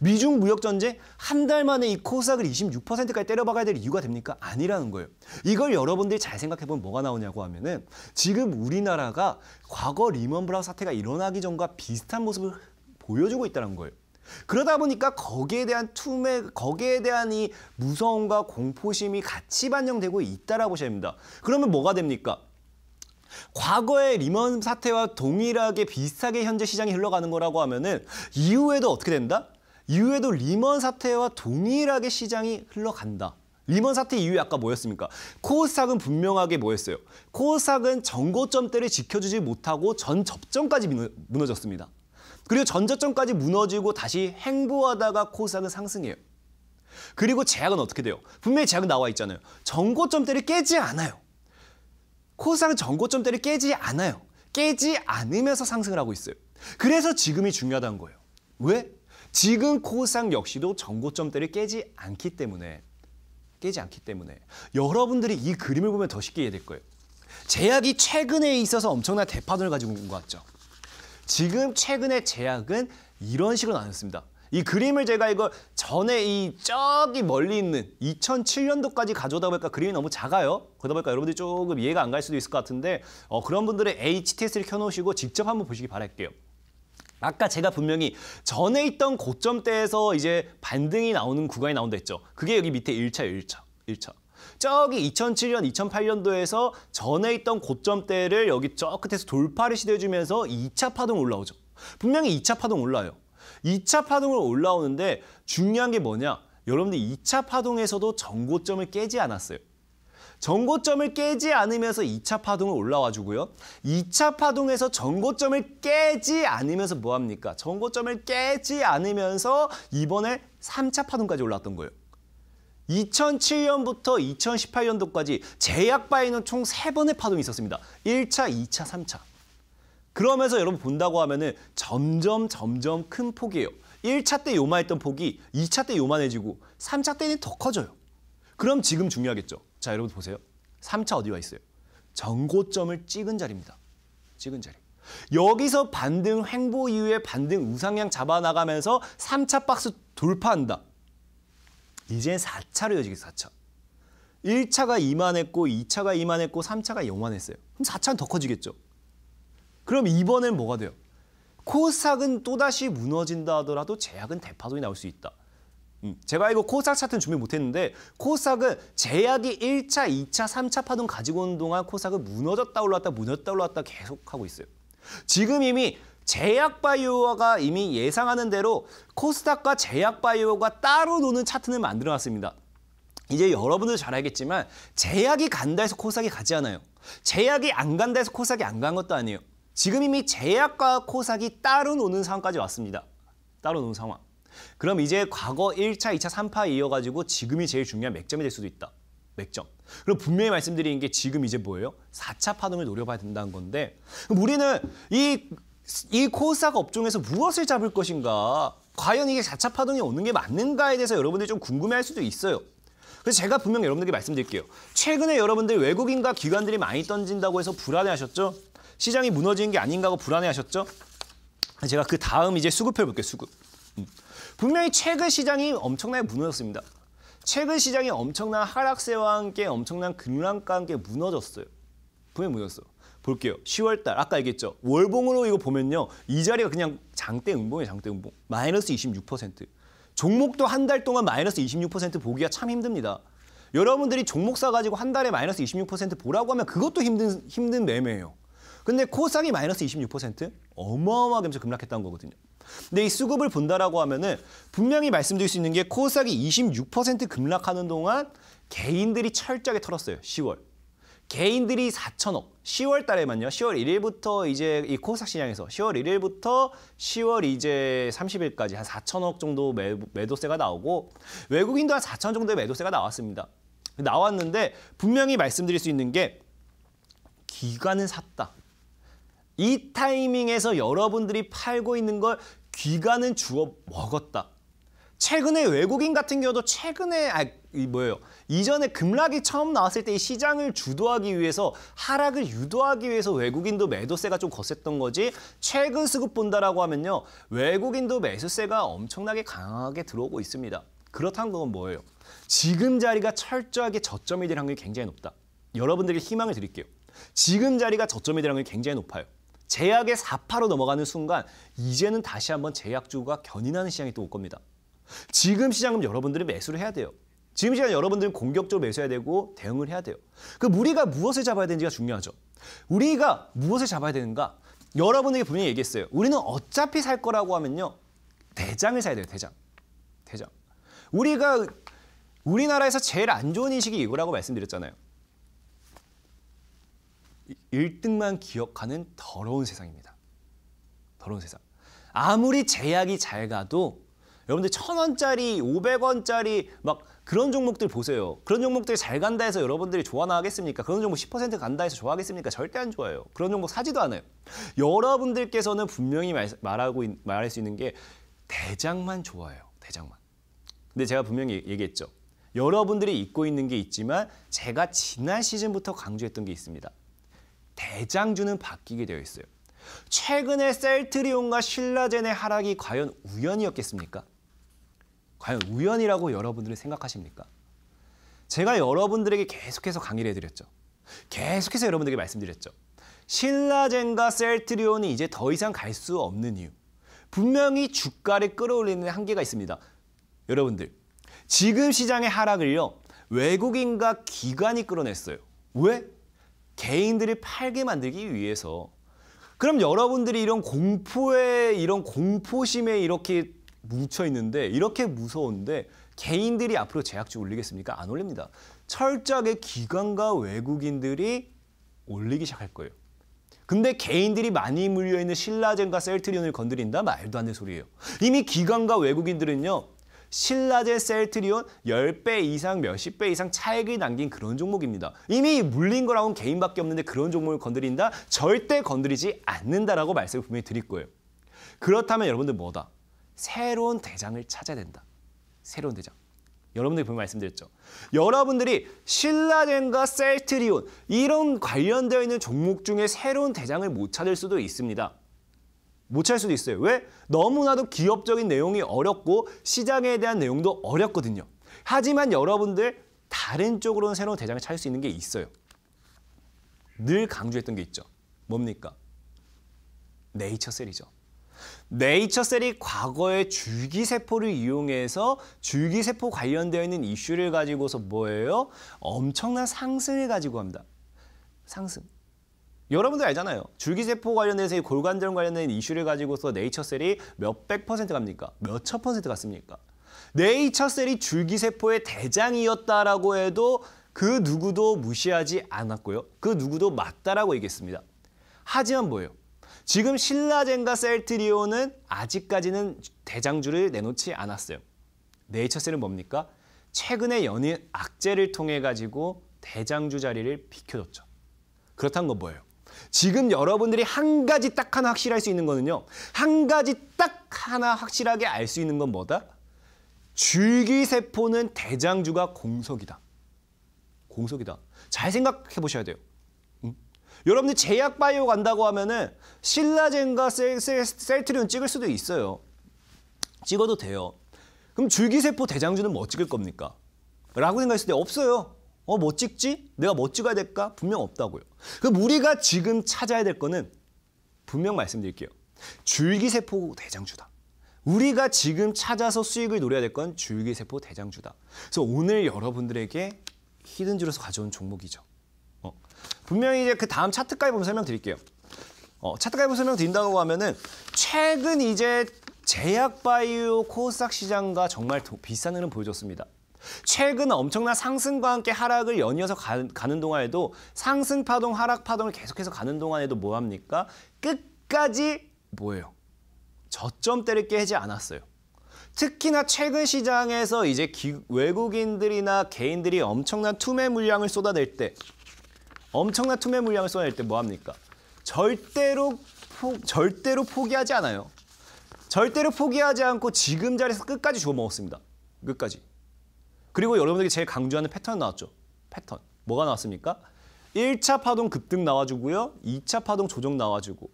미중 무역 전쟁 한 달 만에 이 코스닥을 26%까지 때려박아야 될 이유가 됩니까? 아니라는 거예요. 이걸 여러분들이 잘 생각해보면 뭐가 나오냐고 하면은 지금 우리나라가 과거 리먼브라더 사태가 일어나기 전과 비슷한 모습을 보여주고 있다는 거예요. 그러다 보니까 거기에 대한 이 무서움과 공포심이 같이 반영되고 있다라고 보셔야 됩니다. 그러면 뭐가 됩니까? 과거의 리먼 사태와 동일하게 비슷하게 현재 시장이 흘러가는 거라고 하면은 이후에도 어떻게 된다? 이후에도 리먼 사태와 동일하게 시장이 흘러간다. 리먼 사태 이후에 아까 뭐였습니까? 코스닥은 분명하게 뭐였어요? 코스닥은 전고점대를 지켜주지 못하고 전 접점까지 무너졌습니다. 그리고 전 저점까지 무너지고 다시 횡보하다가 코스닥은 상승해요. 그리고 제약은 어떻게 돼요? 분명히 제약은 나와 있잖아요. 전고점대를 깨지 않아요. 코스닥은 전고점대를 깨지 않아요. 깨지 않으면서 상승을 하고 있어요. 그래서 지금이 중요하다는 거예요. 왜? 지금 코스닥 역시도 전고점대를 깨지 않기 때문에 여러분들이 이 그림을 보면 더 쉽게 이해될 거예요. 제약이 최근에 있어서 엄청난 대파동을 가지고 온 것 같죠. 지금 최근에 제약은 이런 식으로 나눴습니다. 이 그림을 제가 이거 전에 저기 멀리 있는 2007년도까지 가져오다 보니까 그림이 너무 작아요. 그러다 보니까 여러분들이 조금 이해가 안 갈 수도 있을 것 같은데 그런 분들은 HTS를 켜놓으시고 직접 한번 보시기 바랄게요. 아까 제가 분명히 전에 있던 고점대에서 이제 반등이 나오는 구간이 나온다 했죠. 그게 여기 밑에 1차. 저기 2007년, 2008년도에서 전에 있던 고점대를 여기 저 끝에서 돌파를 시도해주면서 2차 파동 올라오죠. 분명히 2차 파동 올라와요. 2차 파동을 올라오는데 중요한 게 뭐냐? 여러분들 2차 파동에서도 전고점을 깨지 않았어요. 전고점을 깨지 않으면서 2차 파동을 올라와 주고요. 2차 파동에서 전고점을 깨지 않으면서 뭐합니까? 전고점을 깨지 않으면서 이번에 3차 파동까지 올라왔던 거예요. 2007년부터 2018년도까지 제약 바이는 총 3번의 파동이 있었습니다. 1차, 2차, 3차. 그러면서 여러분 본다고 하면은 점점 큰 폭이에요. 1차 때 요만했던 폭이 2차 때 요만해지고 3차 때는 더 커져요. 그럼 지금 중요하겠죠. 자, 여러분 보세요. 3차 어디 와 있어요? 전고점을 찍은 자리입니다. 찍은 자리. 여기서 반등 횡보 이후에 반등 우상향 잡아나가면서 3차 박스 돌파한다. 이제 4차로 이어지겠어, 4차. 1차가 이만했고 2차가 이만했고 3차가 요만했어요. 그럼 4차는 더 커지겠죠. 그럼 이번엔 뭐가 돼요? 코스닥은 또다시 무너진다 하더라도 제약은 대파동이 나올 수 있다. 제가 이거 코스닥 차트는 준비 못했는데 코스닥은 제약이 1차, 2차, 3차 파동 가지고 오는 동안 코스닥은 무너졌다 올랐다 계속하고 있어요. 지금 이미 제약바이오가 이미 예상하는 대로 코스닥과 제약바이오가 따로 노는 차트는 만들어놨습니다. 이제 여러분들 잘 알겠지만 제약이 간다 해서 코스닥이 가지 않아요. 제약이 안 간다 해서 코스닥이 안 간 것도 아니에요. 지금 이미 제약과 코스닥이 따로 노는 상황까지 왔습니다. 따로 노는 상황. 그럼 이제 과거 1차, 2차, 3파 이어가지고 지금이 제일 중요한 맥점이 될 수도 있다. 맥점. 그럼 분명히 말씀드리는 게 지금 이제 뭐예요? 4차 파동을 노려봐야 된다는 건데 그럼 우리는 이 코스닥 업종에서 무엇을 잡을 것인가? 과연 이게 4차 파동이 오는 게 맞는가에 대해서 여러분들이 좀 궁금해할 수도 있어요. 그래서 제가 분명히 여러분들께 말씀드릴게요. 최근에 여러분들 외국인과 기관들이 많이 던진다고 해서 불안해하셨죠? 시장이 무너지는 게 아닌가 하고 불안해하셨죠? 제가 그 다음 이제 수급표 볼게요. 수급. 분명히 최근 시장이 엄청나게 무너졌습니다. 최근 시장이 엄청난 하락세와 함께 엄청난 급락과 함께 무너졌어요. 분명히 무너졌어요. 볼게요. 10월 달 아까 얘기했죠. 월봉으로 이거 보면요. 이 자리가 그냥 장대 음봉이에요. 장대 음봉. 마이너스 26%. 종목도 한 달 동안 마이너스 26% 보기가 참 힘듭니다. 여러분들이 종목 사가지고 한 달에 마이너스 26% 보라고 하면 그것도 힘든 매매예요. 근데 코스닥이 마이너스 26%? 어마어마하게 급락했다는 거거든요. 근데 이 수급을 본다라고 하면은 분명히 말씀드릴 수 있는 게 코스닥이 26% 급락하는 동안 개인들이 철저하게 털었어요. 10월. 개인들이 4천억. 10월 달에만요. 10월 1일부터 이제 이 코스닥 시장에서 10월 1일부터 10월 이제 30일까지 한 4천억 정도 매도세가 나오고 외국인도 한 4천 정도의 매도세가 나왔습니다. 나왔는데 분명히 말씀드릴 수 있는 게 기관은 샀다. 이 타이밍에서 여러분들이 팔고 있는 걸 기관은 주워 먹었다. 최근에 외국인 같은 경우도 이전에 급락이 처음 나왔을 때 이 시장을 주도하기 위해서 하락을 유도하기 위해서 외국인도 매도세가 좀 거셌던 거지 최근 수급 본다라고 하면요. 외국인도 매수세가 엄청나게 강하게 들어오고 있습니다. 그렇다는 건 뭐예요? 지금 자리가 철저하게 저점이 될 확률이 굉장히 높다. 여러분들에게 희망을 드릴게요. 지금 자리가 저점이 될 확률이 굉장히 높아요. 제약의 4파로 넘어가는 순간 이제는 다시 한번 제약주가 견인하는 시장이 또 올 겁니다. 지금 시장은 여러분들이 매수를 해야 돼요. 지금 시간 여러분들은 공격적으로 매수해야 되고 대응을 해야 돼요. 우리가 무엇을 잡아야 되는지가 중요하죠. 우리가 무엇을 잡아야 되는가? 여러분에게 분명히 얘기했어요. 우리는 어차피 살 거라고 하면요. 대장을 사야 돼요. 대장. 우리나라에서 제일 안 좋은 인식이 이거라고 말씀드렸잖아요. 1등만 기억하는 더러운 세상입니다. 더러운 세상. 아무리 제약이 잘 가도 여러분들 1,000원짜리, 500원짜리 막 그런 종목들 보세요. 그런 종목들이 잘 간다 해서 여러분들이 좋아나 하겠습니까? 그런 종목 10% 간다 해서 좋아하겠습니까? 절대 안 좋아요. 그런 종목 사지도 않아요. 여러분들께서는 분명히 말할 수 있는 게 대장만 좋아해요. 대장만. 근데 제가 분명히 얘기했죠. 여러분들이 잊고 있는 게 있지만 제가 지난 시즌부터 강조했던 게 있습니다. 대장주는 바뀌게 되어 있어요. 최근에 셀트리온과 신라젠의 하락이 과연 우연이었겠습니까? 과연 우연이라고 여러분들은 생각하십니까? 제가 여러분들에게 계속해서 강의를 해드렸죠. 계속해서 여러분들에게 말씀드렸죠. 신라젠과 셀트리온이 이제 더 이상 갈 수 없는 이유. 분명히 주가를 끌어올리는 한계가 있습니다. 여러분들, 지금 시장의 하락을요. 외국인과 기관이 끌어냈어요. 왜? 개인들을 팔게 만들기 위해서. 그럼 여러분들이 이런 공포심에 이렇게 뭉쳐 있는데 이렇게 무서운데 개인들이 앞으로 제약주 올리겠습니까? 안 올립니다. 철저하게 기관과 외국인들이 올리기 시작할 거예요. 근데 개인들이 많이 물려있는 신라젠과 셀트리온을 건드린다? 말도 안 되는 소리예요. 이미 기관과 외국인들은요. 신라젠, 셀트리온 10배 이상, 몇십 배 이상 차익을 남긴 그런 종목입니다. 이미 물린 거라고는 개인밖에 없는데 그런 종목을 건드린다? 절대 건드리지 않는다라고 말씀을 분명히 드릴 거예요. 그렇다면 여러분들 뭐다? 새로운 대장을 찾아야 된다. 새로운 대장. 여러분들이 분명히 말씀드렸죠. 여러분들이 신라젠과 셀트리온 이런 관련되어 있는 종목 중에 새로운 대장을 못 찾을 수도 있습니다. 못 찾을 수도 있어요. 왜? 너무나도 기업적인 내용이 어렵고 시장에 대한 내용도 어렵거든요. 하지만 여러분들 다른 쪽으로는 새로운 대장을 찾을 수 있는 게 있어요. 늘 강조했던 게 있죠. 뭡니까? 네이처셀이죠. 네이처셀이 과거에 줄기세포를 이용해서 줄기세포 관련되어 있는 이슈를 가지고서 뭐예요? 엄청난 상승을 가지고 갑니다. 상승. 여러분들 알잖아요. 줄기세포 관련해서 골관절 관련된 이슈를 가지고서 네이처셀이 몇백 퍼센트 갑니까? 몇천 퍼센트 갔습니까? 네이처셀이 줄기세포의 대장이었다라고 해도 그 누구도 무시하지 않았고요. 그 누구도 맞다라고 얘기했습니다. 하지만 뭐예요? 지금 신라젠과 셀트리온은 아직까지는 대장주를 내놓지 않았어요. 네이처셀은 뭡니까? 최근에 연일 악재를 통해 가지고 대장주 자리를 비켜줬죠. 그렇다는 건 뭐예요? 지금 여러분들이 한 가지 딱 하나 확실할 수 있는 거는요. 한 가지 딱 하나 확실하게 알 수 있는 건 뭐다? 줄기세포는 대장주가 공석이다. 공석이다. 잘 생각해 보셔야 돼요. 여러분들 제약바이오 간다고 하면은 신라젠과 셀트리온 찍을 수도 있어요. 찍어도 돼요. 그럼 줄기세포 대장주는 뭐 찍을 겁니까? 라고 생각했을 때 없어요. 뭐 찍지? 내가 뭐 찍어야 될까? 분명 없다고요. 그럼 우리가 지금 찾아야 될 거는 분명 말씀드릴게요. 줄기세포 대장주다. 우리가 지금 찾아서 수익을 노려야 될 건 줄기세포 대장주다. 그래서 오늘 여러분들에게 히든주로서 가져온 종목이죠. 분명히 이제 그 다음 차트까지 보면 설명드릴게요. 차트까지 보면 설명드린다고 하면은 최근 이제 제약바이오 코스닥 시장과 정말 비슷한 흐름 보여줬습니다. 최근 엄청난 상승과 함께 하락을 연이어서 가는 동안에도 상승 파동, 하락 파동을 계속해서 가는 동안에도 뭐합니까? 끝까지 뭐예요? 저점대를 깨지 않았어요. 특히나 최근 시장에서 이제 외국인들이나 개인들이 엄청난 투매 물량을 쏟아낼 때 뭐합니까? 절대로 포기하지 않아요. 절대로 포기하지 않고 지금 자리에서 끝까지 주워 먹었습니다. 끝까지. 그리고 여러분들이 제일 강조하는 패턴 나왔죠. 패턴. 뭐가 나왔습니까? 1차 파동 급등 나와주고요. 2차 파동 조정 나와주고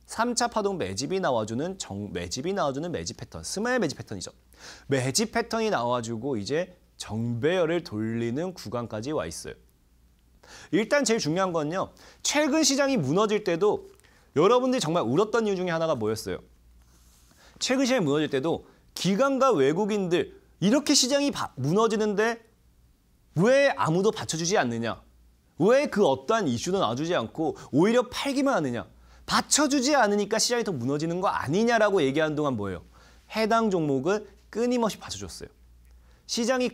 3차 파동 매집이 나와주는 매집 패턴. 스마일 매집 패턴이죠. 매집 패턴이 나와주고 이제 정배열을 돌리는 구간까지 와 있어요. 일단 제일 중요한 건요. 최근 시장이 무너질 때도 여러분들이 정말 울었던 이유 중에 하나가 뭐였어요? 최근 시장이 무너질 때도 기관과 외국인들 이렇게 시장이 무너지는데 왜 아무도 받쳐주지 않느냐? 왜 그 어떠한 이슈도 놔주지 않고 오히려 팔기만 하느냐? 받쳐주지 않으니까 시장이 더 무너지는 거 아니냐라고 얘기하는 동안 뭐예요? 해당 종목은 끊임없이 받쳐줬어요. 시장이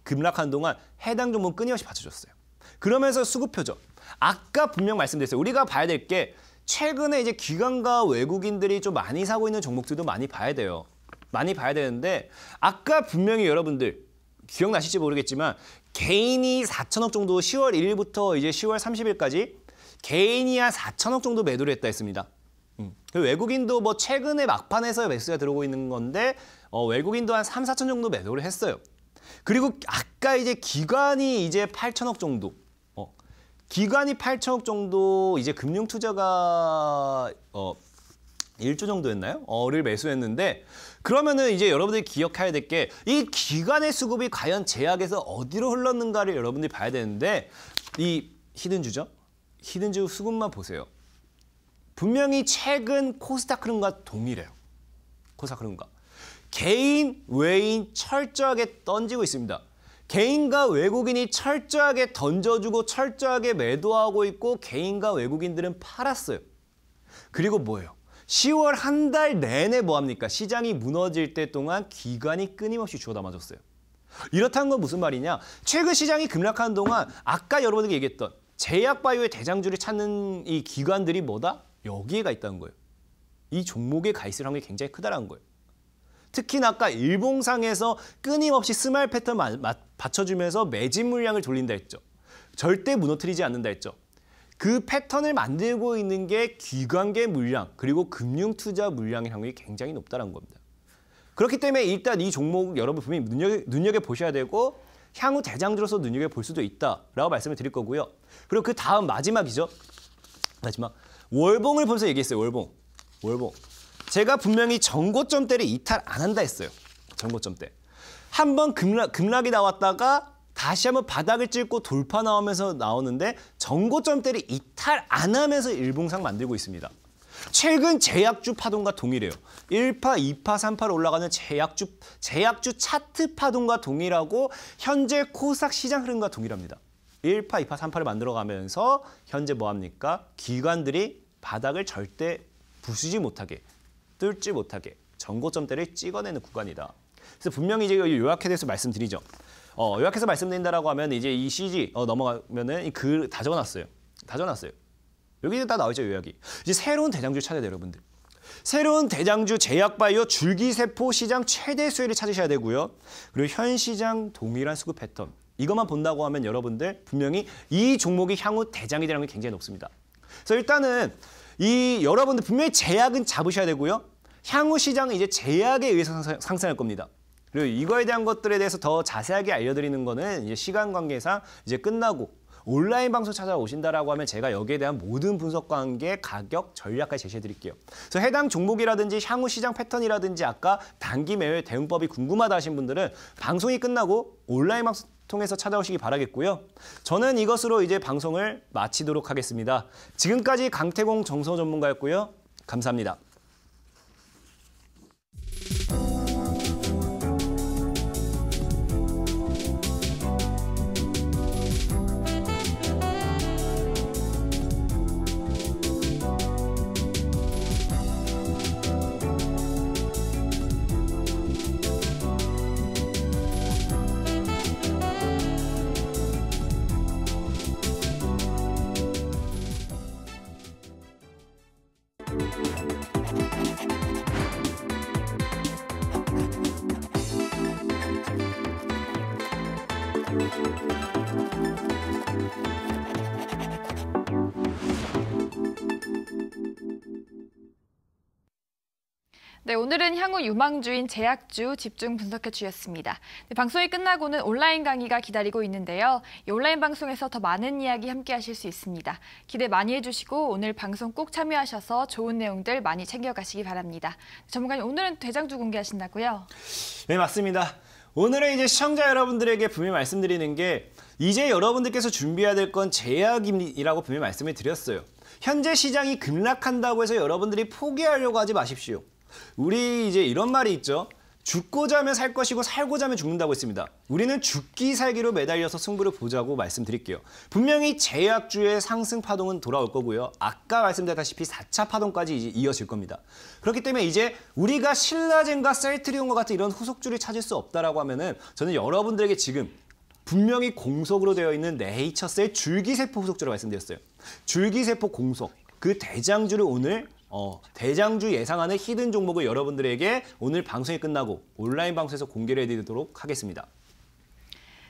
급락한 동안 해당 종목은 끊임없이 받쳐줬어요. 그러면서 수급표죠. 아까 분명 말씀드렸어요. 우리가 봐야 될 게 최근에 이제 기관과 외국인들이 좀 많이 사고 있는 종목들도 많이 봐야 돼요. 많이 봐야 되는데 아까 분명히 여러분들 기억나실지 모르겠지만 개인이 4천억 정도 10월 1일부터 이제 10월 30일까지 개인이 한 4천억 정도 매도를 했다 했습니다. 외국인도 뭐 최근에 막판에서 매수가 들어오고 있는 건데 외국인도 한 3, 4천 정도 매도를 했어요. 그리고 아까 이제 기관이 이제 8천억 정도 기관이 8천억 정도 이제 금융투자가 1조 정도 했나요? 를 매수했는데 그러면은 이제 여러분들이 기억해야 될 게 이 기관의 수급이 과연 제약에서 어디로 흘렀는가를 여러분들이 봐야 되는데 이 히든주죠? 히든주 수급만 보세요. 분명히 최근 코스닥 흐름과 동일해요. 코스닥 흐름과. 개인, 외인 철저하게 던지고 있습니다. 개인과 외국인이 철저하게 던져주고 철저하게 매도하고 있고 개인과 외국인들은 팔았어요. 그리고 뭐예요? 10월 한 달 내내 뭐합니까? 시장이 무너질 때 동안 기관이 끊임없이 주워 담아줬어요. 이렇다는 건 무슨 말이냐? 최근 시장이 급락하는 동안 아까 여러분들이 얘기했던 제약바이오의 대장주를 찾는 이 기관들이 뭐다? 여기에 가 있다는 거예요. 이 종목에 가 있을 확률이 굉장히 크다는 거예요. 특히나 아까 일봉상에서 끊임없이 스마일 패턴 받쳐주면서 매집 물량을 돌린다 했죠. 절대 무너뜨리지 않는다 했죠. 그 패턴을 만들고 있는 게 기관계 물량 그리고 금융투자 물량의 확률이 굉장히 높다는 겁니다. 그렇기 때문에 일단 이 종목 여러분 분명히 눈여겨보셔야 되고 향후 대장주로서 눈여겨볼 수도 있다라고 말씀을 드릴 거고요. 그리고 그 다음 마지막이죠. 마지막. 월봉을 보면서 얘기했어요. 월봉. 제가 분명히 전고점대를 이탈 안 한다 했어요. 전고점대. 한번 급락이 나왔다가 다시 한번 바닥을 찍고 돌파 나오면서 나오는데 전고점대를 이탈 안 하면서 일봉상 만들고 있습니다. 최근 제약주 파동과 동일해요. 1파, 2파, 3파로 올라가는 제약주 차트 파동과 동일하고 현재 코스닥 시장 흐름과 동일합니다. 1파, 2파, 3파를 만들어가면서 현재 뭐합니까? 기관들이 바닥을 절대 부수지 못하게, 뚫지 못하게 전고점대를 찍어내는 구간이다. 그래서 분명히 이제 요약해 대해서 말씀드리죠. 요약해서 말씀드린다라고 하면 이제 이 CG 넘어가면은 다 적어놨어요. 여기 다 나오죠, 요약이. 이제 새로운 대장주 찾아야 돼요, 여러분들. 새로운 대장주 제약바이오 줄기세포 시장 최대 수혜를 찾으셔야 되고요. 그리고 현 시장 동일한 수급 패턴. 이것만 본다고 하면 여러분들 분명히 이 종목이 향후 대장이 될 확률이 굉장히 높습니다. 그래서 일단은 여러분들 분명히 제약은 잡으셔야 되고요. 향후 시장은 이제 제약에 의해서 상승할 겁니다. 그리고 이거에 대한 것들에 대해서 더 자세하게 알려드리는 거는 이제 시간 관계상 이제 끝나고 온라인 방송 찾아오신다라고 하면 제가 여기에 대한 모든 분석과 함께 가격, 전략까지 제시해 드릴게요. 그래서 해당 종목이라든지 향후 시장 패턴이라든지 아까 단기 매매 대응법이 궁금하다 하신 분들은 방송이 끝나고 온라인 방송 통해서 찾아오시기 바라겠고요. 저는 이것으로 이제 방송을 마치도록 하겠습니다. 지금까지 강태공 정서 전문가였고요. 감사합니다. 네, 오늘은 향후 유망주인 제약주 집중 분석해 주셨습니다. 네, 방송이 끝나고는 온라인 강의가 기다리고 있는데요. 이 온라인 방송에서 더 많은 이야기 함께 하실 수 있습니다. 기대 많이 해주시고 오늘 방송 꼭 참여하셔서 좋은 내용들 많이 챙겨가시기 바랍니다. 전문가님, 오늘은 대장주 공개하신다고요? 네, 맞습니다. 오늘은 이제 시청자 여러분들에게 분명히 말씀드리는 게 이제 여러분들께서 준비해야 될 건 제약이라고 분명히 말씀을 드렸어요. 현재 시장이 급락한다고 해서 여러분들이 포기하려고 하지 마십시오. 우리 이제 이런 말이 있죠. 죽고자 하면 살 것이고 살고자 하면 죽는다고 했습니다. 우리는 죽기 살기로 매달려서 승부를 보자고 말씀드릴게요. 분명히 제약주의 상승 파동은 돌아올 거고요. 아까 말씀드렸다시피 4차 파동까지 이제 이어질 겁니다. 그렇기 때문에 이제 우리가 신라젠과 셀트리온과 같은 이런 후속주를 찾을 수 없다라고 하면은 저는 여러분들에게 지금 분명히 공속으로 되어 있는 네이처셀 줄기세포 후속주라고 말씀드렸어요. 줄기세포 공속, 그 대장주를 오늘 대장주 예상하는 히든 종목을 여러분들에게 오늘 방송이 끝나고 온라인 방송에서 공개를 해드리도록 하겠습니다.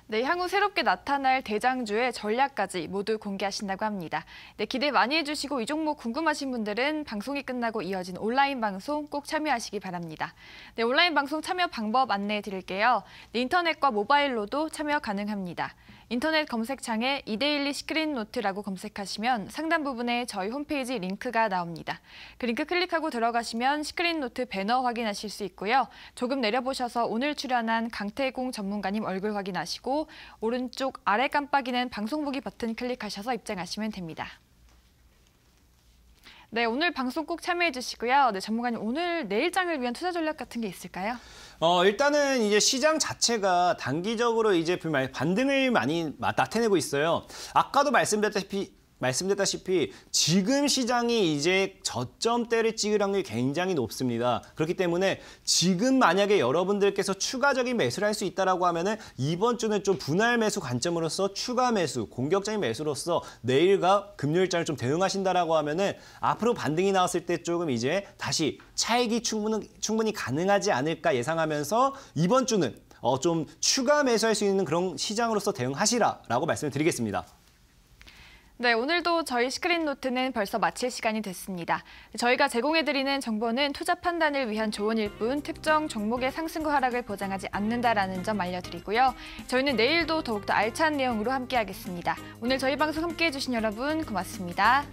네, 향후 새롭게 나타날 대장주의 전략까지 모두 공개하신다고 합니다. 네, 기대 많이 해주시고 이 종목 궁금하신 분들은 방송이 끝나고 이어진 온라인 방송 꼭 참여하시기 바랍니다. 네, 온라인 방송 참여 방법 안내해 드릴게요. 네, 인터넷과 모바일로도 참여 가능합니다. 인터넷 검색창에 이데일리 시크릿노트라고 검색하시면 상단 부분에 저희 홈페이지 링크가 나옵니다. 그 링크 클릭하고 들어가시면 시크릿노트 배너 확인하실 수 있고요. 조금 내려보셔서 오늘 출연한 강태공 전문가님 얼굴 확인하시고 오른쪽 아래 깜빡이는 방송 보기 버튼 클릭하셔서 입장하시면 됩니다. 네, 오늘 방송 꼭 참여해 주시고요. 네, 전문가님, 오늘 내일장을 위한 투자 전략 같은 게 있을까요? 일단은 이제 시장 자체가 단기적으로 이제 반등을 많이 나타내고 있어요. 아까도 말씀드렸다시피 지금 시장이 이제 저점대를 찍을 확률이 굉장히 높습니다. 그렇기 때문에 지금 만약에 여러분들께서 추가적인 매수를 할 수 있다라고 하면은 이번 주는 좀 분할 매수 관점으로서 추가 매수, 공격적인 매수로서 내일과 금요일장을 좀 대응하신다라고 하면은 앞으로 반등이 나왔을 때 조금 이제 다시 차익이 충분히 가능하지 않을까 예상하면서 이번 주는 좀 추가 매수할 수 있는 그런 시장으로서 대응하시라라고 말씀을 드리겠습니다. 네, 오늘도 저희 시크릿노트는 벌써 마칠 시간이 됐습니다. 저희가 제공해드리는 정보는 투자 판단을 위한 조언일 뿐 특정 종목의 상승과 하락을 보장하지 않는다라는 점 알려드리고요. 저희는 내일도 더욱더 알찬 내용으로 함께하겠습니다. 오늘 저희 방송 함께해 주신 여러분 고맙습니다.